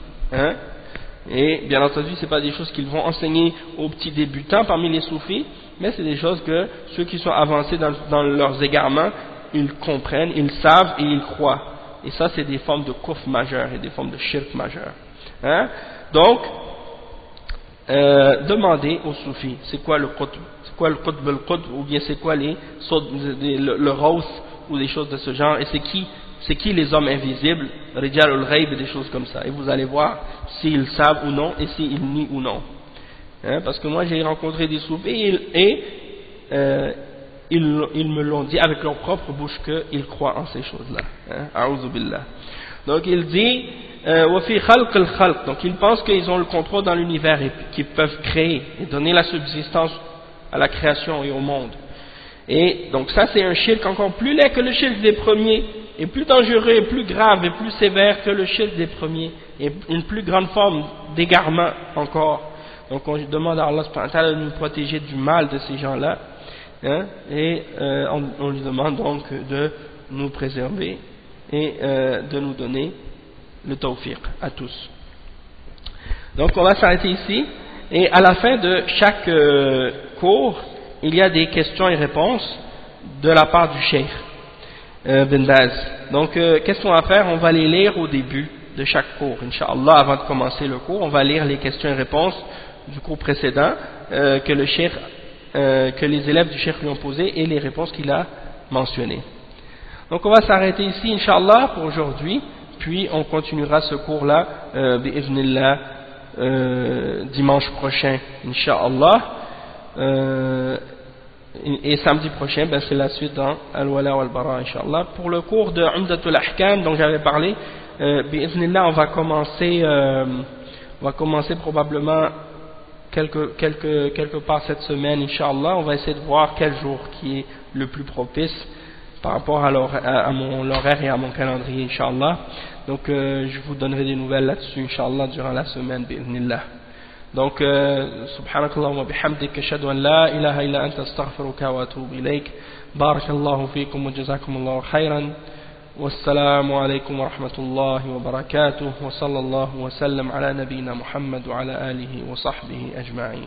et bien entendu c'est pas des choses qu'ils vont enseigner aux petits débutants parmi les soufis, mais c'est des choses que ceux qui sont avancés dans leurs égarements, ils comprennent, ils savent et ils croient, et ça c'est des formes de kufr majeur et des formes de shirk majeur, donc demandez aux soufis c'est quoi le qutb, c'est quoi le qutb al-qutb, ou bien c'est quoi le ghawth ou des choses de ce genre, et c'est qui les hommes invisibles, rijal al-ghayb et des choses comme ça, et vous allez voir s'ils savent ou non et s'ils nient ou non, parce que moi j'ai rencontré des soufis et ils me l'ont dit avec leur propre bouche qu'ils croient en ces choses-là, a'udhu billah. Donc il dit donc ils pensent qu'ils ont le contrôle dans l'univers et qu'ils peuvent créer et donner la subsistance à la création et au monde. Et donc ça c'est un shirk encore plus laid que le shirk des premiers, et plus dangereux et plus grave et plus sévère que le shirk des premiers, et une plus grande forme d'égarement encore. Donc on demande à Allah subhanahu wa ta'ala de nous protéger du mal de ces gens-là, et on lui demande donc de nous préserver et de nous donner le tawfiq à tous. Donc on va s'arrêter ici, et à la fin de chaque cours il y a des questions et réponses de la part du Cheikh bin Baz. Donc qu'est-ce qu'on va faire? On va les lire au début de chaque cours, Inch'Allah. Avant de commencer le cours, on va lire les questions et réponses du cours précédent que les élèves du Cheikh lui ont posées, et les réponses qu'il a mentionnées. Donc on va s'arrêter ici, Inch'Allah, pour aujourd'hui. Puis on continuera ce cours-là, bi'idhnillah, dimanche prochain, Inch'Allah. Et samedi prochain, c'est la suite dans Al-Wala wal-Bara, Inch'Allah. Pour le cours de Umdatul Ahkam dont j'avais parlé, bi'idhnillah, on va commencer probablement quelque part cette semaine, Inch'Allah. On va essayer de voir quel jour qui est le plus propice par rapport à mon horaire et à mon calendrier, Inch'Allah. Donc je vous donnerai des nouvelles là-dessus, Inch'Allah, durant la semaine, bi'idhnillah. Donc subhanakallahu wa bihamdik, ashhadu an la ilaha illa anta, astaghfiruka wa atubu ilayk. Barakallahu fikum wa jazakumullahu khairan. Wassalamu alaykum wa rahmatullahi wa barakatuh. Wa sallallahu wa sallam ala nabiyyina Muhammad wa ala alihi wa sahbihi ajma'in.